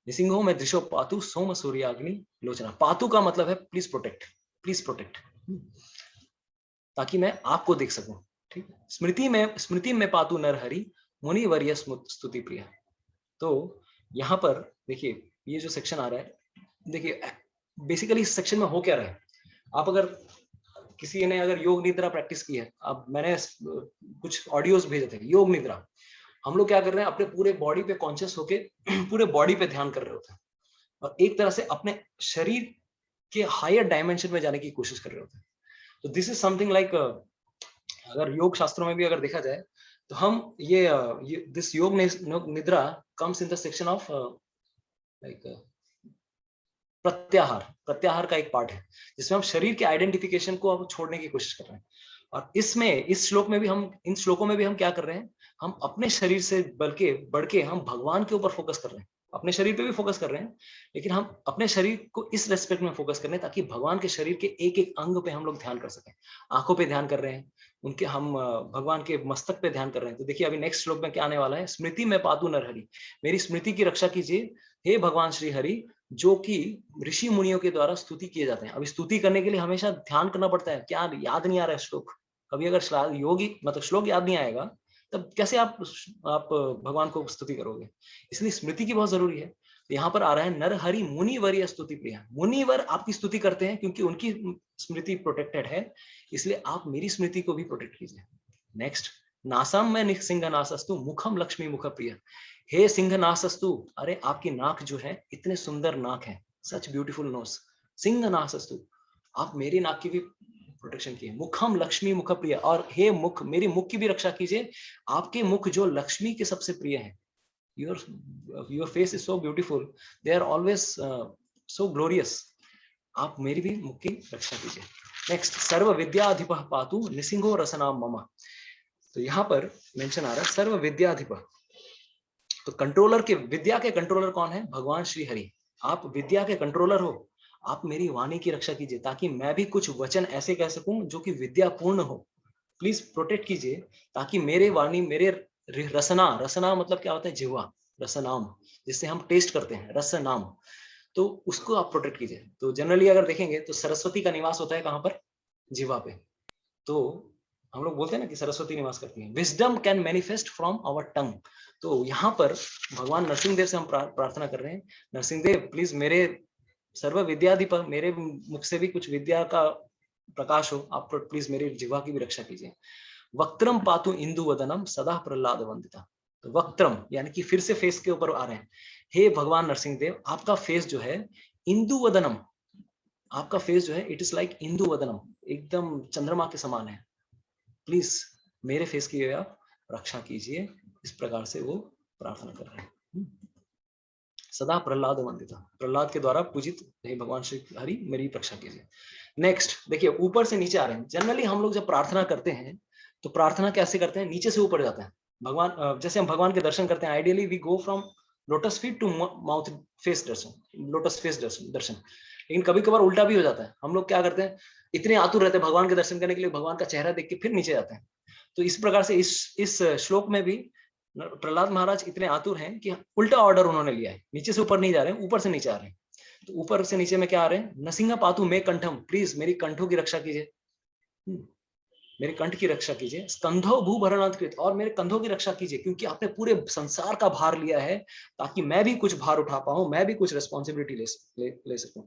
A: निसिंहो में दृशो पातु सोम सूर्याग्नि लोचना। पातु का मतलब है प्लीज प्रोटेक्ट, प्लीज प्रोटेक्ट, ताकि मैं आपको देख सकूं, ठीक। स्मृति में पातु नर हरि मुनि वर्य स्तुति प्रिय। तो यहाँ पर देखिए ये जो सेक्शन आ रहा है, देखिए बेसिकली इस सेक्शन में हो क्या रहा है, आप अगर किसी ने अगर योग निद्रा प्रैक्टिस की है, अब मैंने कुछ ऑडियोज भेजे थे योग निद्रा, हम लोग क्या कर रहे हैं, अपने पूरे बॉडी पे कॉन्शियस होके पूरे बॉडी पे ध्यान कर रहे होते हैं, और एक तरह से अपने शरीर के हायर डायमेंशन में जाने की कोशिश कर रहे होते हैं। तो दिस इज समथिंग लाइक, अगर योग शास्त्रों में भी अगर देखा जाए तो हम ये दिस योग निद्रा comes in the section of like प्रत्याहार। प्रत्याहार का एक पार्ट है जिसमें हम शरीर के आइडेंटिफिकेशन को अब छोड़ने की कोशिश कर रहे हैं। और इसमें इस श्लोक में भी हम, इन श्लोकों में भी हम क्या कर रहे हैं, हम अपने शरीर से बल्कि बढ़ के हम भगवान के ऊपर फोकस कर रहे हैं। अपने शरीर पे भी फोकस कर रहे हैं, लेकिन हम अपने शरीर को इस रेस्पेक्ट में फोकस कर रहे हैं ताकि भगवान के शरीर के एक एक अंग पे हम लोग ध्यान कर सकें। आंखों पे ध्यान कर रहे हैं, उनके हम भगवान के मस्तक पे ध्यान कर रहे हैं। तो देखिए अभी नेक्स्ट श्लोक में क्या आने वाला है, स्मृति में पातु नरहरि, मेरी स्मृति की रक्षा कीजिए हे भगवान श्री हरि, जो कि ऋषि मुनियों के द्वारा स्तुति किए जाते हैं। अब स्तुति करने के लिए हमेशा ध्यान करना पड़ता है, क्या याद नहीं आ रहा है श्लोक, कभी अगर योगी मतलब श्लोक याद नहीं आएगा तब कैसे आप भगवान को स्तुति करोगे, इसलिए स्मृति की बहुत जरूरी है। यहाँ पर आ रहा है नर हरि मुनिवर स्तुति प्रिय, मुनिवर आपकी स्तुति करते हैं क्योंकि उनकी स्मृति प्रोटेक्टेड है, इसलिए आप मेरी स्मृति को भी प्रोटेक्ट कीजिए। नेक्स्ट, नासम में सिंहनासस्तु मुखम लक्ष्मी मुख प्रिय, हे सिंहनासस्तु, अरे आपकी नाक जो है इतने सुंदर नाक है, सच ब्यूटीफुल नोस, सिंहनासस्तु, आप मेरी नाक की भी प्रोटेक्शन किए। मुखम लक्ष्मी मुख प्रिय, और हे मुख, मेरी मुख की भी रक्षा कीजिए, आपके मुख जो लक्ष्मी के सबसे प्रिय है। your face is so beautiful, they are always so glorious, आप मेरी भी मुख की रक्षा कीजिए। नेक्स्ट, सर्व विद्याधिपः पातु निसिंहो रसनाम मम। तो यहाँ पर मेंशन आ रहा है सर्व विद्याधिपः, तो कंट्रोलर के, विद्या के कंट्रोलर कौन है, भगवान श्री हरि। आप विद्या के कंट्रोलर हो, आप मेरी वाणी की रक्षा कीजिए ताकि मैं भी कुछ वचन ऐसे कह सकूं जो कि विद्यापूर्ण हो। प्लीज प्रोटेक्ट कीजिए ताकि मेरे वाणी, मेरे रसना, रसना मतलब क्या होता है, जिह्वा, रसनाम जिससे हम टेस्ट करते हैं, रसनाम, तो उसको आप प्रोटेक्ट कीजिए। तो जनरली अगर देखेंगे तो सरस्वती का निवास होता है कहां पर, जिह्वा पे। तो हम लोग बोलते हैं ना कि सरस्वती निवास करती है, wisdom can manifest from our tongue. तो यहाँ पर भगवान नरसिंहदेव से हम प्रार्थना कर रहे हैं, नरसिंहदेव प्लीज मेरे सर्व विद्याधिप, मेरे मुख से भी कुछ विद्या का प्रकाश हो, आप प्लीज मेरी जिह्वा की भी रक्षा कीजिए। वक्त्रम पातु इंदु वदनम सदा प्रहलाद वंदिता। तो वक्त्रम यानी कि फिर से फेस के ऊपर आ रहे हैं, हे भगवान नरसिंह देव, आपका फेस जो है इंदु वदनम, आपका फेस जो है इट इज लाइक इंदु वदनम, एकदम चंद्रमा के समान है, प्लीज मेरे फेस की आप रक्षा कीजिए। इस प्रकार से वो प्रार्थना कर रहे हैं। सदा प्रहलाद वंदिता, प्रहलाद के द्वारा पूजित हे भगवान श्री हरि मेरी रक्षा कीजिए। नेक्स्ट देखिए, ऊपर से नीचे आ रहे हैं। जनरली हम लोग जब प्रार्थना करते हैं तो प्रार्थना कैसे करते हैं, नीचे से ऊपर जाते हैं। भगवान, जैसे हम भगवान के दर्शन करते हैं, ideally we go from lotus feet to mouth face darshan, lotus face darshan. लेकिन कभी कभार उल्टा भी हो जाता है। हम लोग क्या करते हैं, इतने आतुर रहते हैं भगवान के दर्शन करने के लिए, भगवान का चेहरा देख के फिर नीचे जाते हैं। तो इस प्रकार से इस श्लोक में भी प्रहलाद महाराज इतने आतुर हैं कि उल्टा ऑर्डर उन्होंने लिया है, नीचे से ऊपर नहीं जा रहे हैं, ऊपर से नीचे आ रहे हैं। तो ऊपर से नीचे में क्या आ रहे हैं, नसिंगा पातु मे कंठम, प्लीज मेरी कंठों की रक्षा कीजिए, मेरे कंठ की रक्षा कीजिए। स्कंधो भूभरणात्कृत, और मेरे कंधों की रक्षा कीजिए, क्योंकि आपने पूरे संसार का भार लिया है, ताकि मैं भी कुछ भार उठा पाऊं, मैं भी कुछ रिस्पॉन्सिबिलिटी ले सकूं।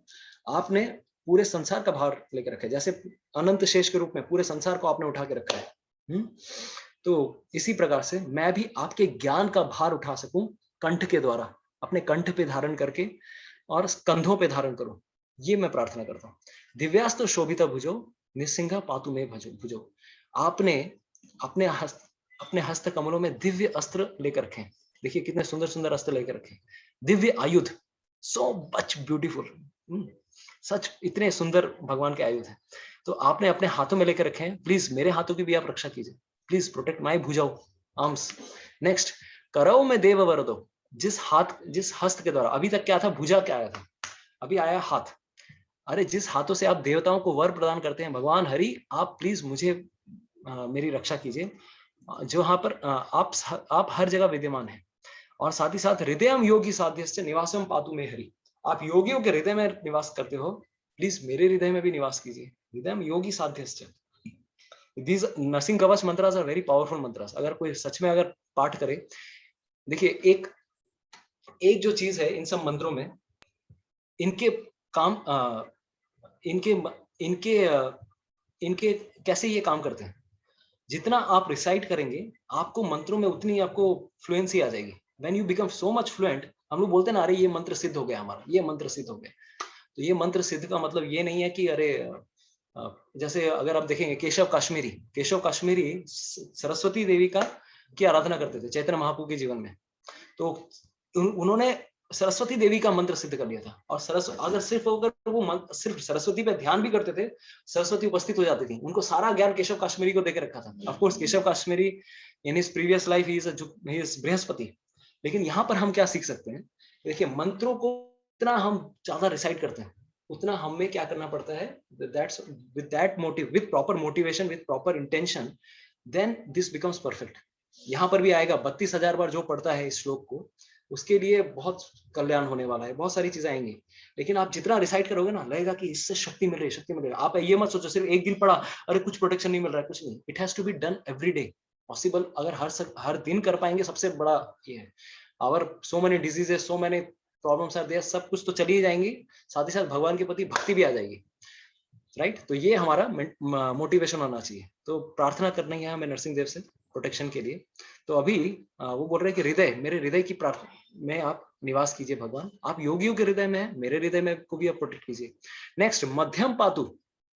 A: आपने पूरे संसार का भार लेकर रखा है, जैसे अनंत शेष के रूप में पूरे संसार को आपने उठा के रखा है। तो इसी प्रकार से मैं भी आपके ज्ञान का भार उठा सकूं कंठ के द्वारा, अपने कंठ पे धारण करके और कंधों पे धारण करूं, ये मैं प्रार्थना करता हूँ। दिव्यास्त्र शोभिता भुजो निसिंहा पातु में भुजो। आपने अपने हस्त कमलों में दिव्य अस्त्र लेकर रखे। देखिए कितने सुंदर सुंदर अस्त्र लेकर रखे, दिव्य आयुध, सो मच ब्यूटीफुल, सच इतने सुंदर भगवान के आयुध हैं। तो आपने अपने हाथों में लेकर रखे हैं, प्लीज मेरे हाथों की भी आप रक्षा कीजिए, प्लीज प्रोटेक्ट माय भुजाओ आर्म्स। नेक्स्ट, करौ में देव वर दो, जिस हस्त के द्वारा, अभी तक क्या था, भुजा क्या आया था, अभी आया हाथ। अरे जिस हाथों से आप देवताओं को वर प्रदान करते हैं, भगवान हरि आप प्लीज मुझे मेरी रक्षा कीजिए, जो यहाँ पर आप हर जगह विद्यमान हैं। और साथ ही साथ हृदयम योगी साध्यस्य निवासम पातु में हरि, आप योगियों के हृदय में निवास करते हो, प्लीज मेरे हृदय में भी निवास कीजिए। हृदयम योगी साध्यस्य, दीज नरसिंह कवच mantras are very powerful mantras. अगर कोई सच में अगर पाठ करे, देखिए एक जो चीज है इन सब मंत्रों में, इनके काम इनके इनके इनके कैसे ये काम करते हैं, जितना आप रिसाइट करेंगे आपको मंत्रों में उतनी आपको फ्लुएंसी आ जाएगी। When you become so much fluent, हम लोग बोलते हैं ना, अरे ये मंत्र सिद्ध हो गया हमारा, ये मंत्र सिद्ध हो गया। तो ये मंत्र सिद्ध का मतलब ये नहीं है कि अरे जैसे अगर आप देखेंगे केशव काश्मीरी सरस्वती देवी की आराधना करते थे चैतन्य महाप्रभु के जीवन में। तो उन्होंने सरस्वती देवी का मंत्र सिद्ध कर लिया था। और अगर सिर्फ सरस्वती पे ध्यान भी करते थे, सरस्वती उपस्थित हो जाती थी, उनको सारा ज्ञान केशव काश्मीरी को देकर रखा था। Of course Keshav Kashmiri in his previous life he is Brihaspati. लेकिन यहाँ पर हम क्या सीख सकते हैं, देखिए मंत्रों को इतना हम ज्यादा रिसाइट करते हैं, उतना हमें क्या करना पड़ता है, with that motive, with proper motivation, with proper intention, then this becomes perfect. यहाँ पर भी आएगा 32,000 बार जो पढ़ता है इस श्लोक को, उसके लिए बहुत कल्याण होने वाला है, बहुत सारी चीजें आएंगी। लेकिन आप जितना रिसाइट करोगे ना, लगेगा कि इससे शक्ति मिल रही है, शक्ति मिल रही है। आप ये मत सोचो सिर्फ एक दिन पढ़ा, अरे कुछ प्रोटेक्शन नहीं मिल रहा है, कुछ नहीं। It has to be done every day possible. अगर हर दिन कर पाएंगे, सबसे बड़ा ये है। और so many diseases, so many problems are there, सब कुछ तो चली ही जाएंगी, साथ ही साथ भगवान के प्रति भक्ति भी आ जाएगी, राइट। तो ये हमारा मोटिवेशन होना चाहिए। तो प्रार्थना करनी है हमें नरसिंह देव से प्रोटेक्शन के लिए। तो अभी वो बोल रहे हैं कि हृदय, मेरे हृदय की प्रार्थना में आप निवास कीजिए भगवान, आप योगियों के हृदय में है, मेरे हृदय में को भी आप प्रोटेक्ट कीजिए। नेक्स्ट, मध्यम पातु,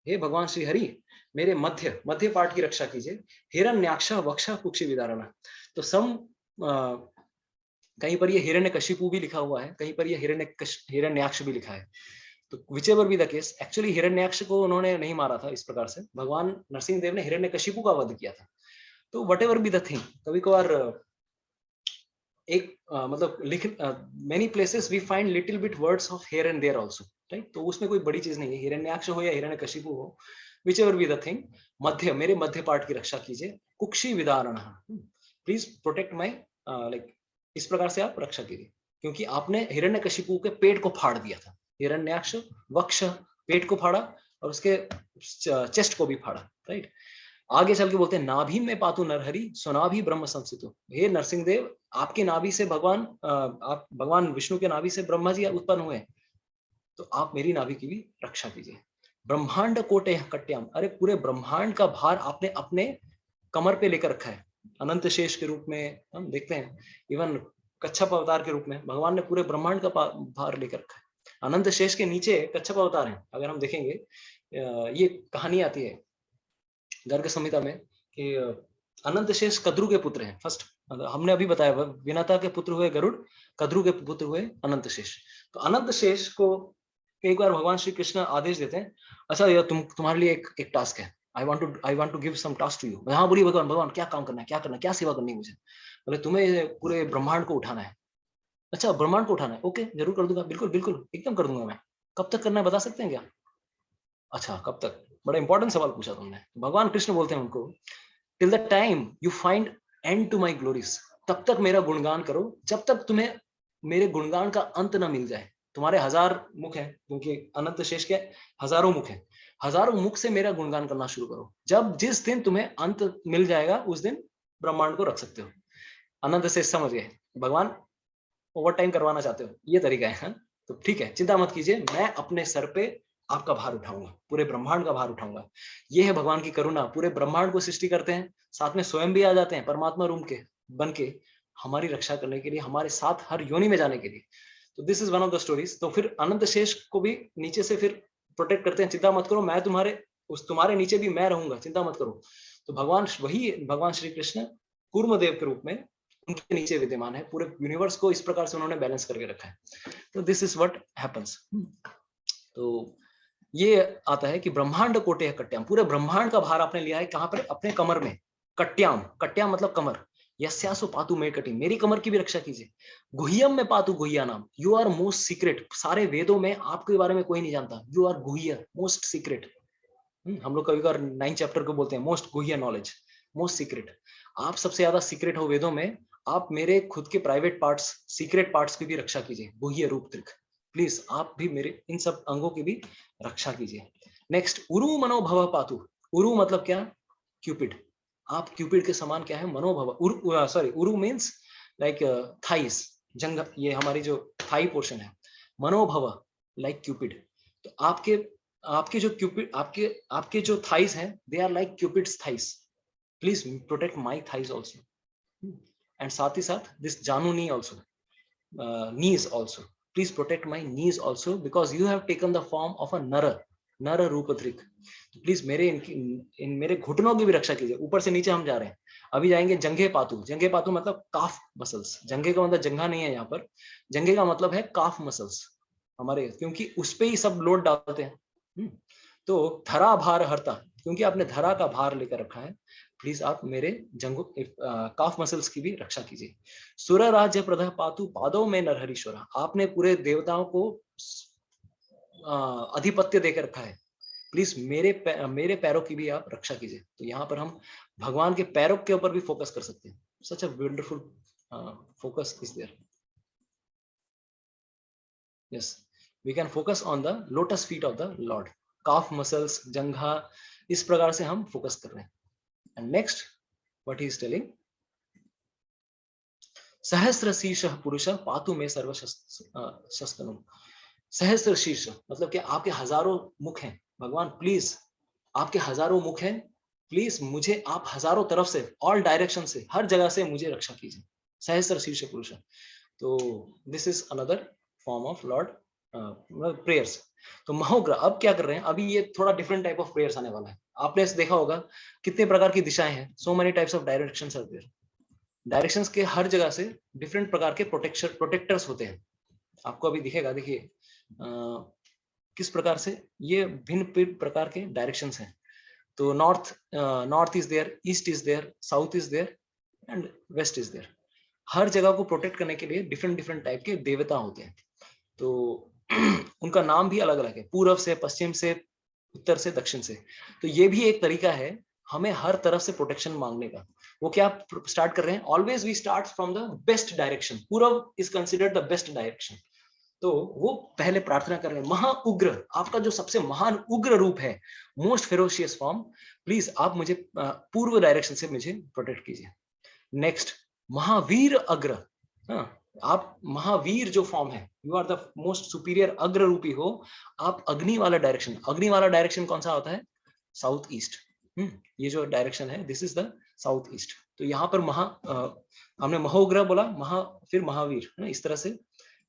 A: हे भगवान श्री हरि मेरे मध्य पाठ की रक्षा कीजिए। हिरण्याक्ष वक्ष कुक्षि विदारणा। तो कहीं पर ये हिरण्यकशिपु भी लिखा हुआ है, कहीं पर ये हिरण्याक्ष भी लिखा है। तो whichever be the case, actually Hiranyaksha को उन्होंने नहीं मारा था इस प्रकार से, भगवान नरसिंह देव ने हिरण्यकशिपु का वध किया था। तो whatever be the thing, कभी कभार एक मतलब many places we find little bit words of here and there also, right? तो उसमें कोई बड़ी चीज नहीं है, हिरण्याक्ष हो या हिरण्यकशिपु हो, whichever be the thing, मेरे मध्य पाठ की रक्षा कीजिए। कुक्षि विदारण, प्लीज प्रोटेक्ट माय, लाइक इस प्रकार से आप रक्षा कीजिए, क्योंकि आपने हिरण्यकशिपु के पेट को फाड़ दिया था। हिरण्याक्ष वक्ष, पेट को फाड़ा और उसके चेस्ट को भी फाड़ा, राइट। आगे चल के बोलते हैं नाभि में पातु नरहरि सुनाभि ब्रह्म संस्थितो। हे नरसिंह देव, आपके नाभि से भगवान विष्णु के नाभि से ब्रह्मा जी उत्पन्न हुए। तो आप मेरी नाभि की भी रक्षा कीजिए। ब्रह्मांड कोटे कट्याम, अरे पूरे ब्रह्मांड का भार आपने अपने कमर पे लेकर रखा है। अनंत शेष के रूप में हम देखते हैं, इवन कच्छप अवतार के रूप में भगवान ने पूरे ब्रह्मांड का भार लेकर रखा है। अनंत शेष के नीचे कच्छप अवतार है। अगर हम देखेंगे ये कहानी आती है गर्ग संहिता में कि अनंत शेष कद्रु के पुत्र हैं। फर्स्ट हमने अभी बताया, विनाता के पुत्र हुए गरुड़, कद्रु के पुत्र हुए अनंत शेष। तो अनंत शेष को एक बार भगवान श्री कृष्ण आदेश देते हैं, अच्छा ये तुम्हारे लिए एक टास्क है, I want to give some task to you. हाँ बोलिए भगवान, भगवान क्या काम करना है, क्या करना है, क्या सेवा करनी है मुझे? बोले तुम्हें पूरे ब्रह्मांड को उठाना है। अच्छा ब्रह्मांड को उठाना है, ओके जरूर कर दूंगा, बिल्कुल बिल्कुल एकदम कर दूंगा मैं। कब तक करना है बता सकते हैं क्या? अच्छा कब तक, बड़ा इंपॉर्टेंट सवाल पूछा तुमने। भगवान कृष्ण बोलते हैं उनको, till the time you find end to my glories, तब तक मेरा गुणगान करो जब तक तुम्हें मेरे गुणगान का अंत ना मिल जाए। तुम्हारे 1000 मुख हैं, क्योंकि अनंत शेष के हजारों मुख हैं, हजारों मुख से मेरा गुणगान करना शुरू करो। जब जिस दिन तुम्हें अंत मिल जाएगा उस दिन ब्रह्मांड को रख सकते हो। अनंत शेष समझ गए, भगवान ओवर टाइम करवाना चाहते हो, ये तरीका है। तो ठीक है, चिंता मत कीजिए, मैं अपने सर पे आपका भार उठाऊंगा, पूरे ब्रह्मांड का भार उठाऊंगा। ये है भगवान की करुणा, पूरे ब्रह्मांड को सृष्टि करते हैं, साथ में स्वयं भी आ जाते हैं परमात्मा रूप के बन के, हमारी रक्षा करने के लिए, हमारे साथ हर योनि में जाने के लिए। तो this is one of the stories. तो फिर अनंत शेष को भी नीचे से फिर प्रोटेक्ट करते हैं, चिंता मत करो, मैं तुम्हारे नीचे भी मैं रहूंगा, चिंता मत करो। तो भगवान श्री कृष्ण कूर्म देव के रूप में उनके नीचे विद्यमान है। पूरे यूनिवर्स को इस प्रकार से उन्होंने बैलेंस करके रखा है। तो दिस इज व्हाट हैपेंस। तो ये आता है कि ब्रह्मांड कोटे कट्याम, पूरे ब्रह्मांड का भार आपने लिया है कहां पर? अपने कमर में। कट्याम, कट्याम मतलब कमर। यस्यासु पातु मे कटी, मेरी कमर की भी रक्षा कीजिए। गुह्यम में पातु गुह्या नाम, यू आर मोस्ट सीक्रेट, सारे वेदों में आपके बारे में कोई नहीं जानता, यू आर गुह्य, मोस्ट सीक्रेट। हम लोग कभी कभार 9 चैप्टर को बोलते हैं मोस्ट गुह्य नॉलेज, मोस्ट सीक्रेट। आप सबसे ज्यादा सीक्रेट हो वेदों में, आप मेरे खुद के प्राइवेट पार्ट्स, सीक्रेट पार्ट्स की भी रक्षा कीजिए। गुह्य रूप त्रिक, प्लीज आप भी मेरे इन सब अंगों की भी रक्षा कीजिए। नेक्स्ट, उरु मनोभव पातु। उरु मतलब क्या? क्यूपिड। आप क्यूपिड के समान क्या है? Manobhava. Sorry, uru means like thighs, जंग, ये हमारी जो थाई पोर्शन है। Manobhava like cupid. तो आपके जो क्यूपिड, आपके जो थाइस हैं, they are like cupid's thighs. Please protect my thighs also. And साथ ही साथ this janu knee also, knees also, please protect my knees also because you have taken the form of a नर रूपधृक। तो please मेरे घुटनों की भी रक्षा कीजिए। ऊपर से नीचे हम जा रहे हैं, अभी जाएंगे जंघे पातु। जंघे पातु मतलब काफ मसल्स। जंघे का मतलब जंघा नहीं है यहाँ पर, जंघे का मतलब है काफ मसल्स हमारे, क्योंकि उस पे ही सब लोड डालते हैं। तो धरा भार हरता, क्योंकि आपने धरा का भार लेकर रखा है, प्लीज आप मेरे काफ मसल्स की भी रक्षा कीजिए। सुर राज्य प्रधा पातु पादों में नरहरीश्वर, आपने पूरे देवताओं को अधिपत्य देकर रखा है, प्लीज मेरे पैरों की भी आप रक्षा कीजिए। तो यहाँ पर हम भगवान के पैरों के ऊपर भी फोकस कर सकते हैं। Such a wonderful focus is there. Yes, we can focus on the lotus feet of the lord. Calf muscles, जंघा, इस प्रकार से हम फोकस कर रहे हैं। And next what he is telling, सहस्र शीर्ष पुरुष पातु में सर्व शस्त्रनुम। सहस्र शीर्ष मतलब कि आपके हजारों मुख हैं भगवान, प्लीज आपके हजारों मुख हैं, प्लीज मुझे आप हजारों तरफ से, ऑल डायरेक्शन से, हर जगह से मुझे रक्षा कीजिए। सहस्र शीर्ष पुरुष। तो this is another form of Lord prayers. तो महोग्र अब क्या कर रहे हैं? अभी ये थोड़ा डिफरेंट टाइप ऑफ प्रेयर्स आने वाला है। आपने देखा होगा कितने प्रकार की दिशाएं हैं, so many types of directions are there. Directions के हर जगह से डिफरेंट प्रकार के प्रोटेक्टर्स होते हैं। आपको अभी दिखेगा, देखिए किस प्रकार से ये भिन्न प्रकार के डायरेक्शंस हैं। तो north is there, east is there, south is there and west is there. हर जगह को प्रोटेक्ट करने के लिए डिफरेंट टाइप के देवता होते हैं। तो उनका नाम भी अलग अलग है, पूर्व से, पश्चिम से, उत्तर से, दक्षिण से। तो ये भी एक तरीका है हमें हर तरफ से प्रोटेक्शन मांगने का। वो क्या स्टार्ट कर रहे हैं? Always we start from the best direction. पूर्व is considered the best direction. तो वो पहले प्रार्थना कर रहे हैं, महा उग्र, आपका जो सबसे महान उग्र रूप है, मोस्ट फेरोशियस फॉर्म, प्लीज आप मुझे पूर्व डायरेक्शन से मुझे प्रोटेक्ट कीजिए। नेक्स्ट, महावीर अग्र, आप महावीर जो फॉर्म है, you are the most superior, अग्र रूपी हो आप। अग्नि वाला डायरेक्शन, अग्नि वाला डायरेक्शन कौन सा होता है? South east. ये जो डायरेक्शन है this is the south east. तो यहाँ पर हमने महोग्रह बोला, फिर महावीर, है ना? इस तरह से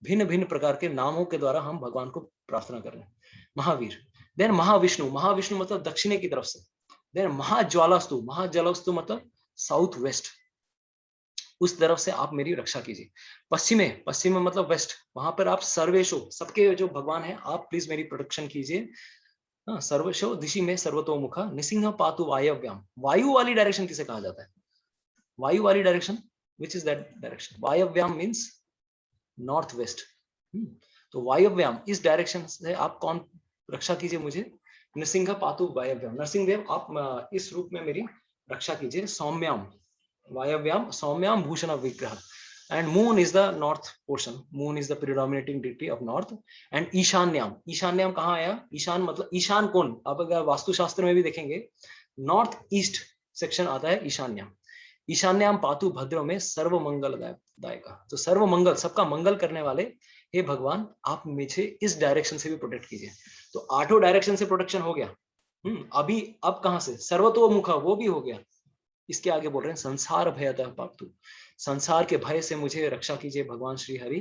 A: भिन्न भिन्न प्रकार के नामों के द्वारा हम भगवान को प्रार्थना कर रहे हैं। महावीर, देन महाविष्णु, महाविष्णु मतलब दक्षिणे की तरफ से। देन महाज्वालास्तु, महाज्वालास्तु मतलब साउथ वेस्ट, उस तरफ से आप मेरी रक्षा कीजिए। पश्चिमे, पश्चिम में मतलब वेस्ट, वहां पर आप सर्वेशो, सबके जो भगवान है आप प्लीज मेरी प्रोटेक्शन कीजिए। सर्वशो दिशि में सर्वतोमुखा निसिंह पातु वायव्याम। वायु वाली डायरेक्शन किसे कहा जाता है? वायु वाली direction, which is that direction? वायव्याम मीन्स नॉर्थ वेस्ट। तो वायव्याम, इस डायरेक्शन से आप कौन रक्षा कीजिए मुझे? नृसिंह पातु वायव्याम, नरसिंहदेव आप इस रूप में मेरी रक्षा कीजिए। सौम्याम, वायव्याम सौम्याम भूषण विग्रह, and moon is the north portion, moon is the predominating deity of north, and ईशान्याम, ईशान्याम कहाँ आया? ईशान मतलब ईशान कौन? आप अगर वास्तुशास्त्र में भी देखेंगे नॉर्थ ईस्ट सेक्शन आता है ईशान्याम। ईशान्याम पातु भद्र में सर्व मंगल दायका, तो सर्व मंगल, सबका मंगल करने वाले हे भगवान आप मुझे इस डायरेक्शन से भी प्रोटेक्ट कीजिए। तो आठों डायरेक्शन से प्रोटेक्शन हो गया। अभी अब कहां से? सर्वतोमुखा, वो भी हो गया। इसके आगे बोल रहे हैं संसार भयतः पातु, संसार के भय से मुझे रक्षा कीजिए भगवान श्री हरि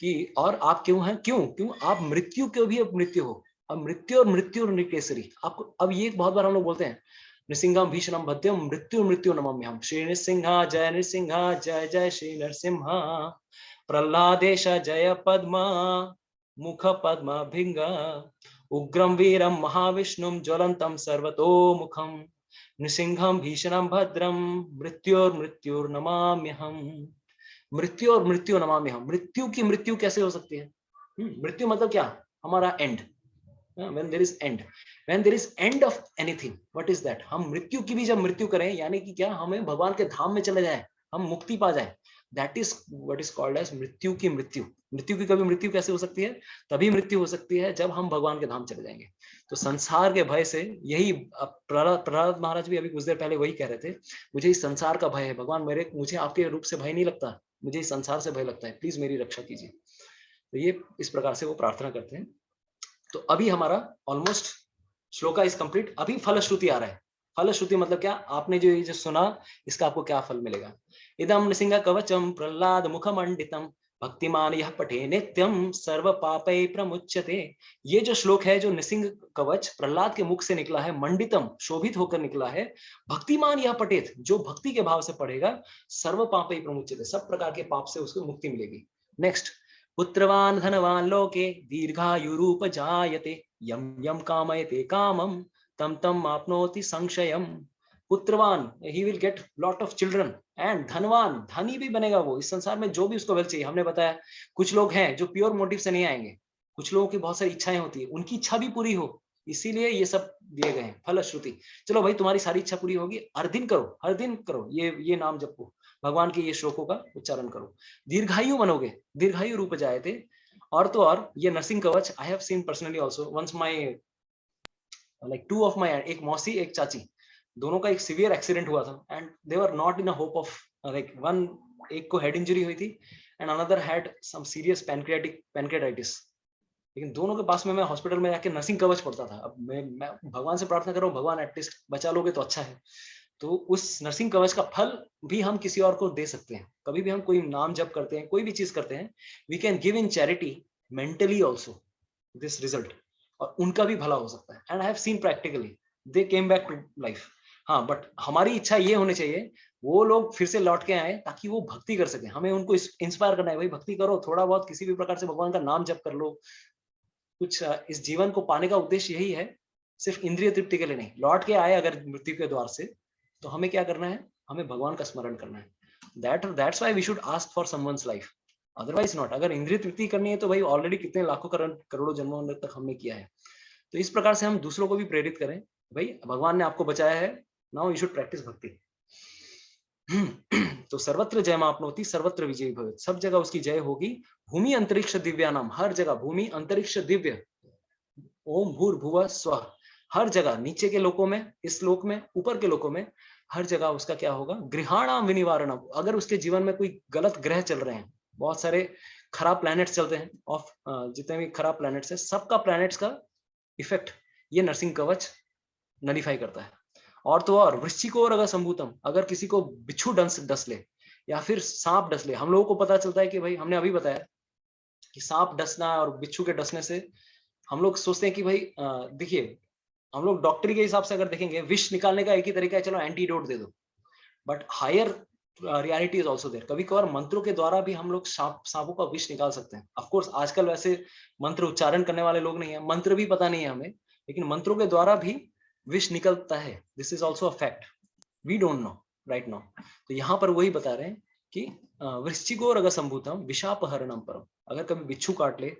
A: की। और आप क्यों हैं? क्यों क्यों आप मृत्यु के भी अब मृत्यु हो, अब मृत्यु और मृत्यु नृकेसरी। आपको अब ये बहुत बार हम लोग बोलते हैं नृसिंहम भीषणम भद्यम मृत्यु मृत्यु नमाम्यहम्। श्री नृसिंहा जय नृसिंहा, जय जय श्री नरसिंहा। प्रह्लादेश जय पद्मा मुख पद्मा भिंग, उग्रम वीरम महाविष्णुम ज्वलंतम सर्वतोमुखम, नृसिंहम भीषणम भद्रम मृत्युर्नमाम्यहम्। मृत्यु और मृत्यु नमाम्यहम्, मृत्यु की मृत्यु कैसे हो सकती है? मृत्यु मतलब क्या? हमारा and. when there is end, when there is end of anything, what is that? हम मृत्यु की भी जब मृत्यु करें, यानी कि क्या, हमें भगवान के धाम में चले जाए, हम मुक्ति पा जाए, that is what is called as मृत्यु की मृत्यु। मृत्यु की कभी मृत्यु कैसे हो सकती है? तभी मृत्यु हो सकती है जब हम भगवान के धाम चले जाएंगे। तो संसार के भय से, यही प्रहलाद महाराज भी अभी कुछ देर पहले वही कह रहे थे, मुझे इस संसार का भय है भगवान, मुझे आपके रूप से भय नहीं लगता, मुझे इस संसार से भय लगता है, प्लीज मेरी रक्षा कीजिए। तो ये इस प्रकार से वो प्रार्थना करते हैं। तो अभी हमारा ऑलमोस्ट श्लोका इज कंप्लीट। अभी फलश्रुति आ रहा है। फलश्रुति मतलब क्या? आपने जो सुना इसका आपको क्या फल मिलेगा? इदम नृसिंह कवचम प्रह्लाद मुखमंडितम भक्तिमान यह पठे नित्यम सर्व पापै प्रमुच्यते। ये जो श्लोक है, जो नृसिंह कवच प्रह्लाद के मुख से निकला है, मंडितम शोभित होकर निकला है, भक्तिमान यह पठेत, जो भक्ति के भाव से पढ़ेगा, सर्व पापै प्रमुच्यते, सब प्रकार के पाप से उसको मुक्ति मिलेगी। नेक्स्ट, पुत्रवान धनवान लोके दीर्घायुरूप जायते, यम यम कामयते कामम तम तम आपनोति संशयम। पुत्रवान, he will get lot of children, and धनवान, धनी भी बनेगा वो। इस संसार में जो भी उसको वेल्थ चाहिए, हमने बताया कुछ लोग हैं जो प्योर मोटिव से नहीं आएंगे, कुछ लोगों की बहुत सारी इच्छाएं होती है, उनकी इच्छा भी पूरी हो, इसीलिए ये सब दिए गए हैं फलश्रुति। चलो भाई, तुम्हारी सारी इच्छा पूरी होगी, हर दिन करो, हर दिन करो, ये नाम जपो, भगवान के ये श्लोकों का उच्चारण करो, दीर्घायु बनोगे, दीर्घायु रूप जाए थे। और तो और ये Narasimha Kavach, I have seen personally also once my like two of my, एक मौसी एक चाची, दोनों का एक सीवियर एक्सीडेंट हुआ था, and they were not in a hope of like one, एक को हेड इंजरी हुई थी and another had some serious pancreatitis. लेकिन दोनों के पास में मैं हॉस्पिटल में जाके नरसिंह कवच पढ़ता था। अब मैं भगवान से प्रार्थना कर रहा हूँ, भगवान एटलीस्ट बचा लोगे तो अच्छा है। तो उस नरसिंह कवच का फल भी हम किसी और को दे सकते हैं। कभी भी हम कोई नाम जप करते हैं, कोई भी चीज करते हैं, we can give in charity mentally also this result, और उनका भी भला हो सकता है। And I have seen practically they came back to life. हाँ, बट हमारी इच्छा ये होनी चाहिए वो लोग फिर से लौट के आए ताकि वो भक्ति कर सके। हमें उनको इंस्पायर करना है, भाई भक्ति करो, थोड़ा बहुत किसी भी प्रकार से भगवान का नाम जप कर लो। कुछ इस जीवन को पाने का उद्देश्य यही है, सिर्फ इंद्रिय तृप्ति के लिए नहीं। लौट के आए अगर मृत्यु के द्वार से, तो हमें क्या करना है? हमें भगवान का स्मरण करना है। That's why we should ask for someone's life, otherwise not. अगर इंद्रिय तृप्ति करनी है तो भाई ऑलरेडी कितने लाखों करोड़ों जन्मों तक हमने किया है। तो इस प्रकार से हम दूसरों को भी प्रेरित करें, भाई भगवान ने आपको बचाया है, नाउ यू शुड प्रैक्टिस भक्ति। तो सर्वत्र जयमाप्नोति सर्वत्र विजयी भवेत्, सब जगह उसकी जय होगी। भूमि अंतरिक्ष दिव्यानाम, हर जगह भूमि अंतरिक्ष दिव्य, ओम भूर्भुवः स्वः, हर जगह, नीचे के लोकों में, इस लोक में, ऊपर के लोकों में, हर जगह उसका क्या होगा? गृहाणाम विनिवारणम। अगर उसके जीवन में कोई गलत ग्रह चल रहे हैं, बहुत सारे खराब प्लैनेट्स चलते हैं, ऑफ जितने भी खराब प्लैनेट्स है सबका प्लैनेट्स का इफेक्ट ये नरसिंह कवच नलीफाई करता है। और तो और वृश्चिक और अगर संभूतम, अगर किसी को बिच्छू डस ले या फिर सांप डस ले, हम लोगों को पता चलता है कि भाई हमने अभी बताया कि सांप डसना और बिच्छू के डसने से हम लोग सोचते हैं कि भाई देखिए हम लोग डॉक्टरी के हिसाब से अगर देखेंगे विष निकालने का एक ही तरीका है, चलो एंटीडोट दे दो, but higher reality is also there. कभी कभार मंत्रों के द्वारा भी हम लोग सांपों का विष निकाल सकते हैं। ऑफ कोर्स आजकल वैसे मंत्र उच्चारण करने वाले लोग नहीं है, मंत्र भी पता नहीं है हमें, लेकिन मंत्रों के द्वारा भी विष निकलता है। This is also a fact, we don't know right now. तो यहाँ पर वही बता रहे हैं कि वृश्चिको रग संभूतम विषापहरणम परम, अगर कभी बिच्छू काट ले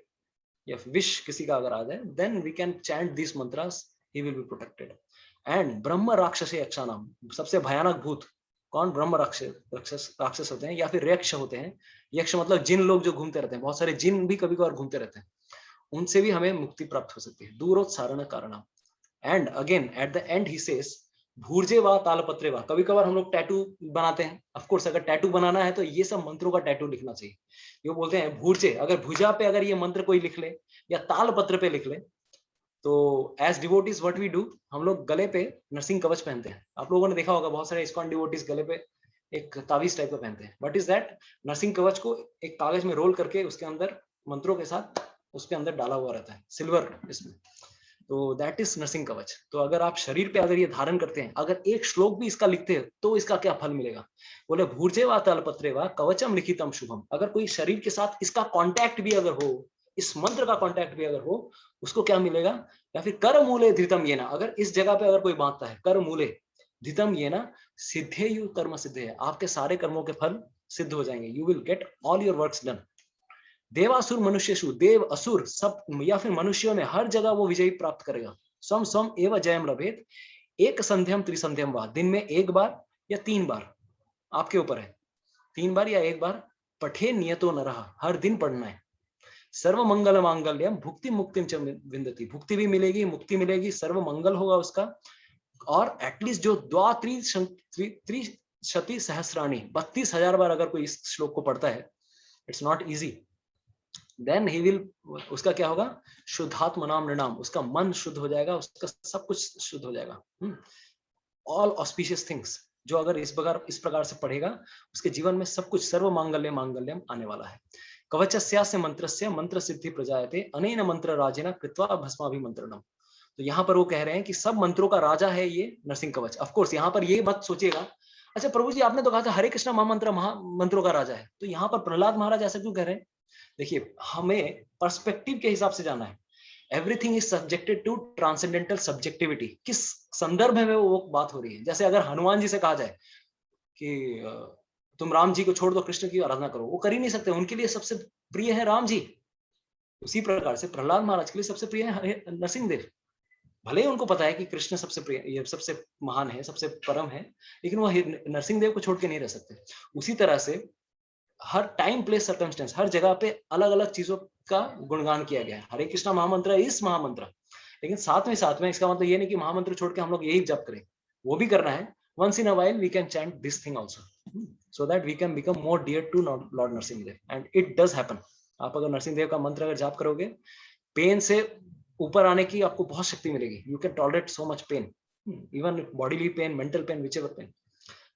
A: या विष किसी का अगर आ जाए, then we can chant this mantras, he will be protected. And ब्रह्म राक्षसे यक्षाणाम, सबसे भयानक भूत कौन? ब्रह्म राक्षस राक्षस होते हैं या फिर यक्ष होते हैं। यक्ष मतलब जिन लोग जो घूमते रहते हैं, बहुत सारे जिन भी कभी कभार घूमते रहते हैं, उनसे भी हमें मुक्ति प्राप्त हो सकती है। दूरोत्सारण कारणम। And again at the end he says भूर्जे वा तालपत्रे वा, कभी कभार हम लोग टैटू बनाते हैं। ऑफ कोर्स अगर टैटू बनाना है तो ये सब मंत्रों का टैटू लिखना चाहिए। ये बोलते हैं भूर्जे, अगर भुजा पे अगर ये मंत्र कोई लिख ले या तालपत्र पे लिख ले, तो as devotees what we do, हम लोग गले पे नरसिंह कवच पहनते हैं। आप लोगों ने देखा होगा बहुत सारे इस्कॉन डिवोटीज गले पे एक तावीज टाइप का पहनते हैं। What is that? नरसिंह कवच को एक कागज में रोल करके उसके अंदर मंत्रों के साथ उसके अंदर डाला हुआ रहता है, सिल्वर इसमें, तो दैट इज नरसिंह कवच। तो अगर आप शरीर पे अगर ये धारण करते हैं, अगर एक श्लोक भी इसका लिखते हैं तो इसका क्या फल मिलेगा? बोले भूर्जे वा तलपत्रे वा कवचम लिखितम शुभम, अगर कोई शरीर के साथ इसका कांटेक्ट भी अगर हो, इस मंत्र का कांटेक्ट भी अगर हो, उसको क्या मिलेगा? या फिर कर मूले धृतम ये ना, अगर इस जगह पे अगर कोई बांधता है कर मूले धृतम ये ना सिद्धे यु कर्म सिद्धे, आपके सारे कर्मों के फल सिद्ध हो जाएंगे। You will get all your works done. देवासुर मनुष्यशु, देव असुर सब या फिर मनुष्यों में हर जगह वो विजय प्राप्त करेगा। स्वम स्वम एवं जयम लभेत, एक संध्यम त्रिसंध्यम वा, दिन में एक बार या 3 बार, आपके ऊपर है, 3 बार या 1 बार। पठे नियतो न रहा, हर दिन पढ़ना है। सर्व मंगल मांगल्यम भुक्ति मुक्तिम च विंदति, भुक्ति भी मिलेगी, मुक्ति मिलेगी, सर्व मंगल होगा उसका। और एटलीस्ट जो त्रिशति सहस्राणी 32,000 बार अगर कोई इस श्लोक को पढ़ता है, it's not easy, then he will, उसका क्या होगा? शुद्धात्म नाम नृणाम, उसका मन शुद्ध हो जाएगा, उसका सब कुछ शुद्ध हो जाएगा। ऑल ऑस्पिशियस थिंग्स, जो अगर इस प्रकार से पढ़ेगा, उसके जीवन में सब कुछ सर्व मांगल्य मांगल्यम आने वाला है। कवचस्यास्य मंत्रस्य मंत्र सिद्धि प्रजायते अनेन मंत्र राजेन कृत्वा भस्माभिमंत्रणम। तो यहाँ पर वो कह रहे हैं कि सब मंत्रों का राजा है ये नरसिंह कवच। ऑफ कोर्स यहाँ पर ये मत सोचिएगा, अच्छा प्रभु जी आपने तो कहा था हरे कृष्णा महामंत्र मंत्रों का राजा है, तो यहाँ पर प्रहलाद महाराज ऐसा क्यों कह रहे हैं? देखिए हमें पर्सपेक्टिव के हिसाब से जाना है। Everything is subjected to transcendental subjectivity, किस संदर्भ में वो बात हो रही है। जैसे अगर हनुमान जी से कहा जाए कि तुम राम जी को छोड़ दो, कृष्ण की आराधना करो, वो कर ही नहीं सकते, उनके लिए सबसे प्रिय है राम जी। उसी प्रकार से प्रहलाद महाराज के लिए सबसे प्रिय है नरसिंह देव। भले ही उनको पता है कि कृष्ण सबसे प्रिय, ये सबसे महान है, सबसे परम है, लेकिन वो नरसिंह देव को छोड़ के नहीं रह सकते। उसी तरह से हर टाइम प्लेस सर्कमस्टेंस, हर जगह पे अलग अलग चीजों का गुणगान किया गया है। हरे कृष्णा महामंत्र इस महामंत्र, लेकिन साथ में इसका मतलब ये नहीं कि महामंत्र छोड़ के हम लोग यही जप करें, वो भी करना है। once in a while we can chant this thing also, so that we can become more dear to Lord Narsingh Dev, and it does happen। आप अगर नरसिंह देव का मंत्र अगर जाप करोगे, पेन से ऊपर आने की आपको बहुत शक्ति मिलेगी। you can tolerate so much pain, even bodily pain, mental pain, whichever pain।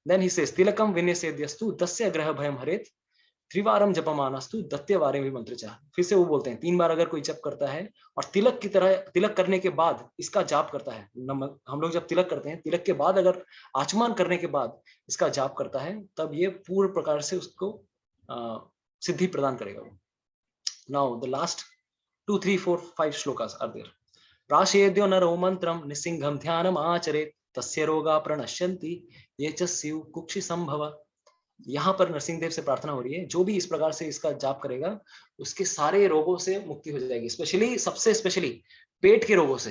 A: then he says tilakam vinyasedyastu tasya graha bhayam haret त्रिवारम जपमानस्तु दत्त्यवारे भी मंत्र चाह। फिर से वो बोलते हैं 3 बार अगर कोई जप करता है और तिलक की तरह, तिलक करने के बाद इसका जाप करता है, हम लोग जब तिलक करते हैं, तिलक के बाद अगर आचमन करने के बाद इसका जाप करता है, तब ये पूर्ण प्रकार से उसको सिद्धि प्रदान करेगा वो। Now the last 2 3 4 5 shlokas are there. प्राशेद्यो नरो मंत्रम निसिंघम ध्यानम आचरेत तस्य रोगा प्रणश्यन्ति ये च स्यु कुक्षि संभव। यहाँ पर नरसिंह देव से प्रार्थना हो रही है, जो भी इस प्रकार से इसका जाप करेगा उसके सारे रोगों से मुक्ति हो जाएगी। सबसे स्पेशली पेट के रोगों से,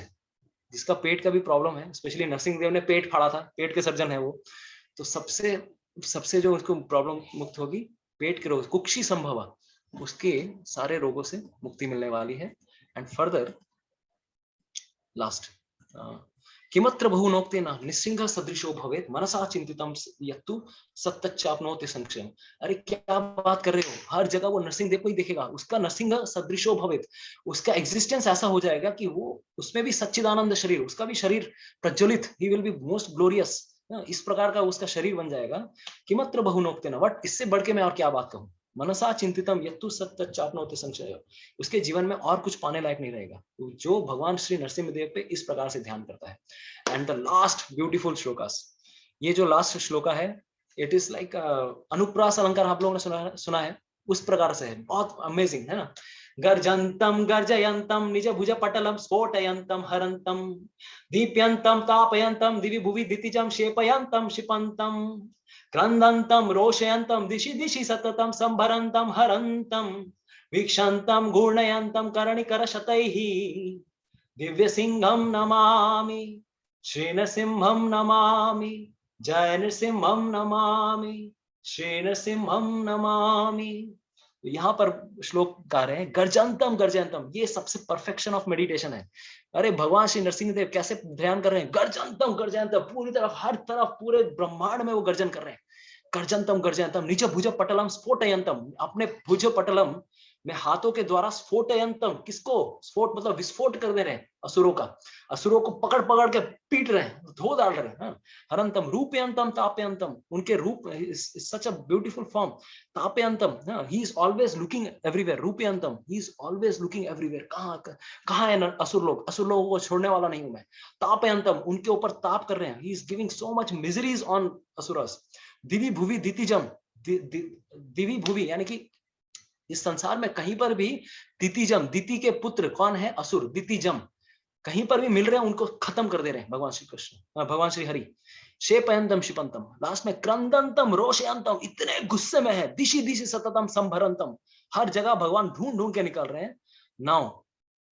A: जिसका पेट का भी प्रॉब्लम है, स्पेशली नरसिंह देव ने पेट फाड़ा था, पेट के सर्जन है वो, तो सबसे जो उसको प्रॉब्लम मुक्त होगी, पेट के रोग, कुक्षि संभव, उसके सारे रोगों से मुक्ति मिलने वाली है। एंड फर्दर लास्ट किमत्र बहुनोक्तेन निस्सिंह सदृशो भवेत् मनसा चिंतितम यत्तु सत्तच्चाप्नोति संशयम्। अरे क्या बात कर रहे हो, हर जगह वो नरसिंह देव को ही देखेगा, उसका नरसिंह सदृशो भवेत्, उसका एग्जिस्टेंस ऐसा हो जाएगा कि वो उसमें भी सच्चिदानंद शरीर, उसका भी शरीर प्रज्वलित, ही विल बी मोस्ट ग्लोरियस, इस प्रकार का उसका शरीर बन जाएगा। किमत्र बहुनोक्तेन, बट इससे बढ़ के मैं और क्या बात कहूं, मनसा चिंतितम यत्तु सत्तच्चाप्नोति संशय, उसके जीवन में और कुछ पाने लायक नहीं रहेगा जो भगवान श्री नरसिंहदेव पे इस प्रकार से ध्यान करता है। And the last beautiful shlokas, ये जो लास्ट श्लोका है, इट इज लाइक अनुप्रास अलंकार, आप लोगों ने सुना है, उस प्रकार से है, बहुत अमेजिंग है ना। गर्जंतम गर्जयंतम निज भुज पटलम स्फोटयंतम हरंतम दीप्यंतम तापयंतम दिवि भुवि दितिजम क्षेपयंतम क्षिपंतम क्रंदंतम रोषयंतम दिशि दिशि सततम संभरंतम हरंतम वीक्षंतम घूर्णयंतम कर्णिकर शतैः दिव्य सिंहम नमामि श्री नृसिंहम नमामि जय नृसिंहम नमामि श्री नृसिंहम नमामि। यहाँ पर श्लोक गा रहे हैं गर्जंतम गर्जंतम, ये सबसे परफेक्शन ऑफ मेडिटेशन है। अरे भगवान श्री नरसिंह देव कैसे ध्यान कर रहे हैं, गर्जंतम गर्जंतम, पूरी तरफ हर तरफ पूरे ब्रह्मांड में वो गर्जन कर रहे हैं। गर्जंतम गर्जंतम निज भुज पटलम स्फोटयंतम, अपने भुज पटलम में हाथों के द्वारा स्फोटयंतम, किसको स्फोट मतलब विस्फोट कर दे रहे हैं, असुरों का, असुरों को पकड़ पकड़ के पीट रहे हैं, धो डाल रहे हैं। हरंतम रूपयंतम तापयंतम, उनके रूप, सच अ ब्यूटीफुल फॉर्म, तापयंतम, he is always looking everywhere, रूपयंतम, he is always looking everywhere, कहाँ है असुर लोग, असुर लोगों को छोड़ने वाला नहीं हूं मैं। तापयंतम, उनके ऊपर ताप कर रहे हैं, he is giving so much miseries on asuras. दिवि भुवि दितिजम, दिवि भुवि यानी कि इस संसार में कहीं पर भी दितिजम, दिति के पुत्र कौन है, असुर, दितिजम कहीं पर भी मिल रहे हैं उनको खत्म कर दे रहे हैं भगवान श्री कृष्ण, भगवान श्री हरि। शेपयंतम शिपंतम, लास्ट में क्रंदंतम रोषयंतम, इतने गुस्से में है, दिशि दिशि सततम संभरंतम, हर जगह भगवान ढूंढ ढूंढ के निकल रहे हैं। नाउ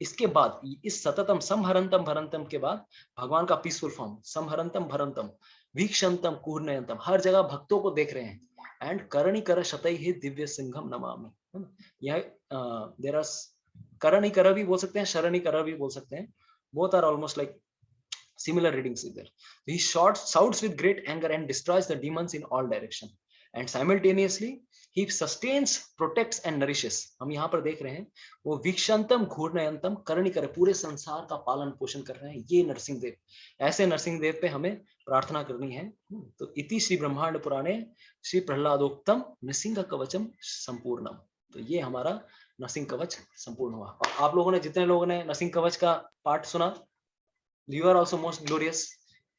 A: इसके बाद इस सततम संहरंतम भरंतम के बाद भगवान का पीसफुल फॉर्म संहरंतम भरंतम वीक्षंतम कूर्णयंतम, हर जगह भक्तों को देख रहे हैं। एंड कर्णिकर शतैः दिव्य सिंहम नमामि, यह देयर आर कर्णिकर भी बोल सकते हैं, शरणिकर भी बोल सकते हैं, both are almost like similar readings is there. He shouts with great anger and destroys the demons in all direction, and simultaneously he sustains, protects and nourishes. हम यहाँ पर देख रहे हैं वो वीक्षंतम घूर्णयंतम कर्णिकर, पूरे संसार का पालन पोषण कर रहे हैं ये नरसिंह देव। ऐसे नरसिंह देव पे हमें प्रार्थना करनी है। तो इति श्री ब्रह्मांड पुराणे श्री प्रहलादोक्तम नृसिंह कवचम संपूर्णम। तो ये हमारा नरसिंह कवच संपूर्ण हुआ। और आप लोगों ने, जितने लोगों ने नरसिंह कवच का पाठ सुना, you are also most glorious,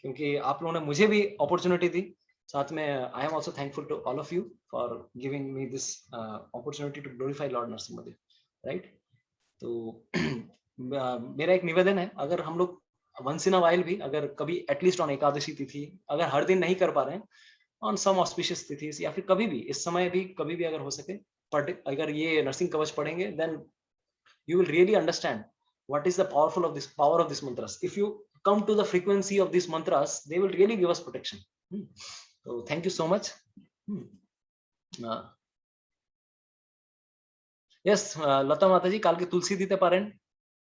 A: क्योंकि आप लोगों ने मुझे भी अपॉर्चुनिटी दी। साथ में I am also thankful to all of you for giving me this opportunity to glorify lord Narasimhadev, right. तो मेरा एक निवेदन है, अगर हम लोग वंस इन अ वाइल भी, अगर कभी एटलीस्ट ऑन एकादशी तिथि, अगर हर दिन नहीं कर पा रहे हैं, ऑन सम ऑस्पिशियस तिथि या फिर कभी भी इस समय भी, कभी भी अगर हो सके, अगर ये नरसिंह कवच पढ़ेंगे, then you will really understand what is the power of this mantras. If you come to the frequency of these mantras, they will really give us protection. So thank you so much. Yes, লতা মাতাজি, কালকে তুলসী দিতে পারেন,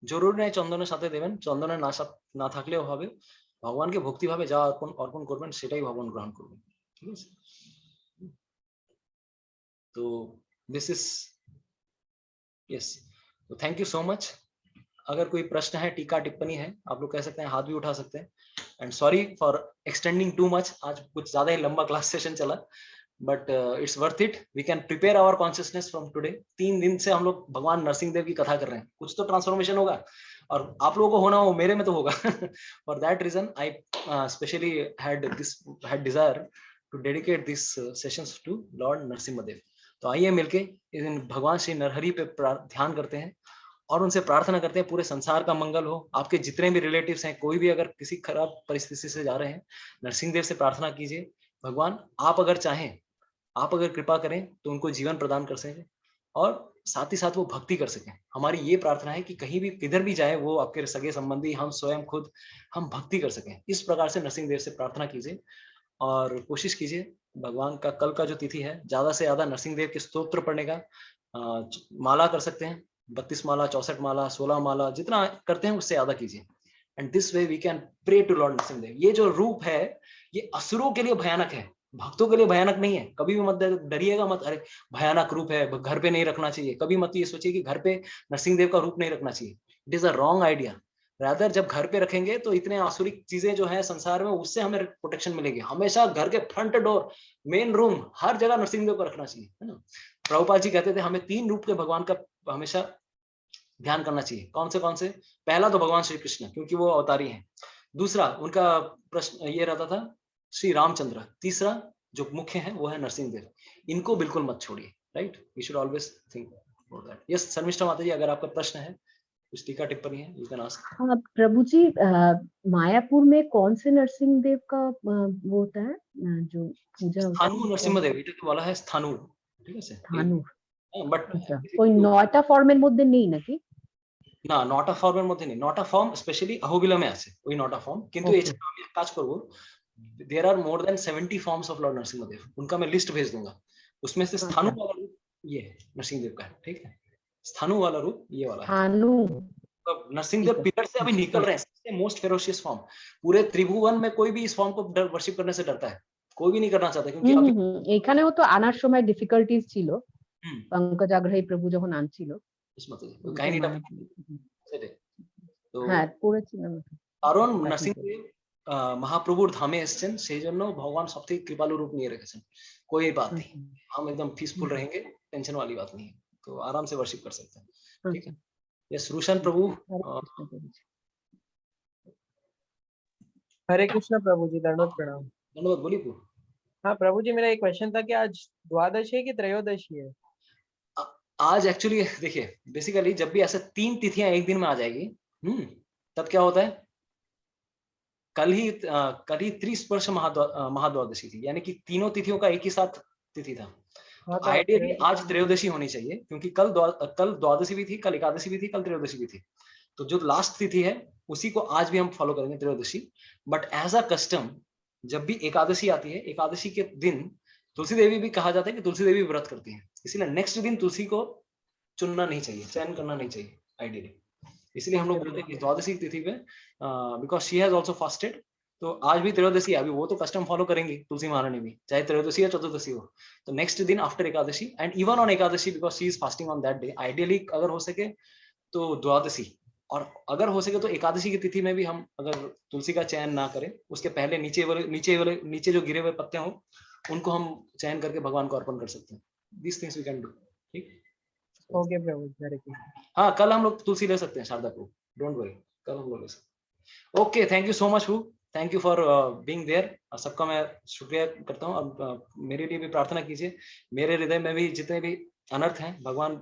A: জরুরি নয় চন্দনের সাথে দেবেন, চন্দনের না থাকলেও হবে, ভগবানকে ভক্তিভাবে যা অর্পণ করবেন সেটাই ভগবান গ্রহণ করবেন, ঠিক আছে। তো दिस इज यस, तो थैंक यू सो मच। अगर कोई प्रश्न है, टीका टिप्पणी है, आप लोग कह सकते हैं, हाथ भी उठा सकते हैं। And sorry for extending too much, आज कुछ ज्यादा ही लंबा क्लास सेशन चला, but it's worth it. We can prepare our consciousness from today. 3 दिन से हम लोग भगवान नरसिंह देव की कथा कर रहे हैं, कुछ तो ट्रांसफॉर्मेशन होगा, और आप लोगों को होना हो, मेरे में तो होगा। For that reason I specially had desire to dedicate this sessions to lord Narasimhadev. तो आइए मिलके इन भगवान श्री नरहरि पे ध्यान करते हैं और उनसे प्रार्थना करते हैं पूरे संसार का मंगल हो। आपके जितने भी रिलेटिव्स हैं, कोई भी अगर किसी खराब परिस्थिति से जा रहे हैं, नरसिंह देव से प्रार्थना कीजिए, भगवान आप अगर चाहें, आप अगर कृपा करें तो उनको जीवन प्रदान कर सकें, और साथ ही साथ वो भक्ति कर सकें। हमारी ये प्रार्थना है कि कहीं भी, किधर भी जाए, वो आपके सगे संबंधी, हम स्वयं खुद, हम भक्ति कर सकें। इस प्रकार से नरसिंह देव से प्रार्थना कीजिए और कोशिश कीजिए भगवान का कल का जो तिथि है, ज्यादा से ज्यादा नरसिंह देव के स्तोत्र पढ़ने का, माला कर सकते हैं, 32 माला, 64 माला, 16 माला, जितना करते हैं उससे ज्यादा कीजिए। And this way we can pray to lord Narasimhadev. ये जो रूप है ये असुरों के लिए भयानक है, भक्तों के लिए भयानक नहीं है। कभी भी मत डरिएगा मत, अरे भयानक रूप है घर पे नहीं रखना चाहिए, कभी मत ये सोचिए कि घर पे नरसिंहदेव का रूप नहीं रखना चाहिए। It is a wrong idea. Rather जब घर पे रखेंगे तो इतने आसुरिक चीजें जो है संसार में उससे हमें प्रोटेक्शन मिलेगी। हमेशा घर के फ्रंट डोर, मेन रूम, हर जगह नरसिंहदेव को रखना चाहिए, है ना। प्रभुपाद जी कहते थे हमें 3 रूप के भगवान का हमेशा ध्यान करना चाहिए। कौन से? पहला तो भगवान श्री कृष्ण, क्योंकि वो अवतारी हैं। दूसरा उनका प्रश्न ये रहता था श्री रामचंद्र। तीसरा जो मुख्य है वो है नरसिंहदेव। इनको बिल्कुल मत छोड़िए, right. We should always think about that. Yes Sharmishtha Mata ji, अगर आपका प्रश्न है, कुछ टीका टिप्पणी है, यू कैन आस्क।
B: हाँ प्रभु जी, मायापुर में कौन से नरसिंह देव का वो होता है, जो पूजा होता है?
A: स्थानु नरसिंहदेव, এটা বলা হয় স্থানু, ঠিক আছে।
B: स्थानु।
A: বাট
B: আচ্ছা, ওই 9টা ফর্মের মধ্যে নেই নাকি?
A: না, 9টা ফর্মের মধ্যে নেই। 9টা ফর্ম স্পেশালি অহোবিলমে আছে ওই 9টা ফর্ম। কিন্তু
B: ओके।
A: এছাড়া আমি এক কাজ করব, there are more than 70 forms of lord Narasimhadev, उनका मैं लिस्ट भेज दूंगा। उसमें से स्थानु
B: अच्छा,
A: वाला रूप ये है नरसिंहदेव का, ठीक है। स्थानु वाला रूप ये वाला है।
B: स्थानु।
A: तो नरसिंहदेव
B: ठीक है।
A: पिलर से अभी निकल रहे हैं, सबसे मोस्ट फेरोशियस फॉर्म। पूरे त्रिभुवन में कोई भी इस फॉर्म को वर्शिप करने से डरता है, कोई भी नहीं करना चाहता, क्योंकि अभी
B: এখানেও তো আনার সময় ডিফিকাল্টিজ ছিল,
A: हम्म,
B: পঙ্কজাগ্রহী প্রভু যখন আনছিল।
A: इसमें तो
B: তো
A: কাহিনীটা
B: মায়াপুর।
A: সেটাই। তো
B: হ্যাঁ পড়েছিলাম।
A: কারণ
B: বাকি
A: নরসিংহদেব মহাপ্রভুর ধামে এসেছেন, সেই জন্য ভগবান সবথেকে কৃপালু रूप নিয়ে রেখেছেন। कोई बात नहीं, हम एकदम पीसफुल रहेंगे, टेंशन वाली बात नहीं है, तो आराम से वर्शिप कर सकते हैं, ठीक है। यस रूशन प्रभु।
C: हरे कृष्णा प्रभु जी, दंडवत प्रणाम।
A: धन्यवाद, बोलिए प्रभु।
C: हाँ प्रभु जी, मेरा एक क्वेश्चन था कि आज द्वादशी है कि त्रयोदशी है?
A: आज एक्चुअली देखिए, बेसिकली जब भी ऐसे 3 तिथियां एक दिन में आ जाएगी, तब क्या होता है, कल ही त्रिस्पर्श महाद्वादशी थी, यानी कि तीनों तिथियों का एक ही साथ तिथि था।
C: हाँ,
A: तो आइडियली आज त्रयोदशी होनी चाहिए, क्योंकि कल द्वादशी भी थी, कल एकादशी भी थी, कल त्रयोदशी भी थी। तो जो लास्ट तिथि है उसी को आज भी हम फॉलो करेंगे, त्रयोदशी। बट एज अ कस्टम जब भी एकादशी आती है, एकादशी के दिन तुलसी देवी भी कहा जाता है कि तुलसी देवी व्रत करती है, इसीलिए नेक्स्ट दिन तुलसी को चुनना नहीं चाहिए, चयन करना नहीं चाहिए आइडियली। इसलिए हम लोग बोलते हैं कि द्वादशी तिथि पे, because she has also fasted, तो आज भी त्रयोदशी है, अभी वो तो कस्टम फॉलो करेंगी तुलसी महारानी भी, चाहे त्रयोदशी या चतुर्दशी हो। तो नेक्स्ट दिन after Ekadashi and even on Ekadashi, because she is fasting on that day, ideally अगर हो सके तो द्वादशी, और अगर हो सके तो एकादशी की तिथि में भी हम अगर तुलसी का चयन ना करें, उसके पहले नीचे जो गिरे हुए पत्ते हों उनको हम चयन करके भगवान को अर्पण कर सकते हैं। This things we can do, ठीक।
C: ओके प्रभु जी, हरे कृष्णा।
A: हाँ, कल हम लोग तुलसी ले सकते हैं, शारदा को, डोंट वरी, कल हम लोग ले सकते हैं। Okay, thank you so much Prabhu, thank you for being there. सबका मैं शुक्रिया करता हूँ। अब मेरे लिए भी प्रार्थना कीजिए, मेरे हृदय में भी जितने भी अनर्थ हैं, भगवान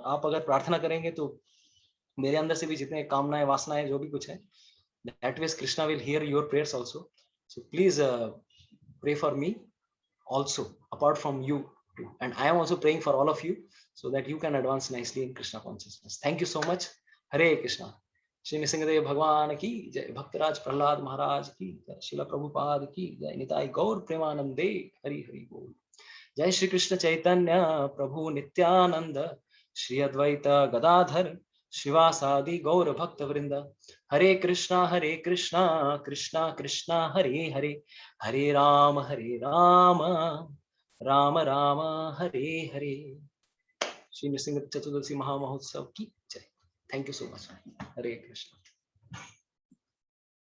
A: आप अगर प्रार्थना करेंगे तो मेरे अंदर से भी जितने कामनाएं वासनाएं जो भी कुछ है, that ways Krishna will hear your prayers also. So please pray for me also, apart from you too. And I am also praying for all of you so that you can advance nicely in Krishna consciousness. Thank you so much. Hare Krishna. Shri Nrisimhadeva भगवान की जय, भक्तराज प्रहलाद महाराज की जय, श्रील प्रभुपाद की जय, निताई गौर प्रेमानंदे, हरि हरि बोल। जय श्री कृष्ण चैतन्य प्रभु नित्यानंद, श्री अद्वैत गदाधर शिवासादि गौर भक्त वृंद। हरे कृष्णा कृष्णा कृष्णा हरे हरे, हरे राम राम राम हरे हरे। श्री नृसिंह चतुर्दशी महामहोत्सव की जय। Thank you so much. Hare Krishna.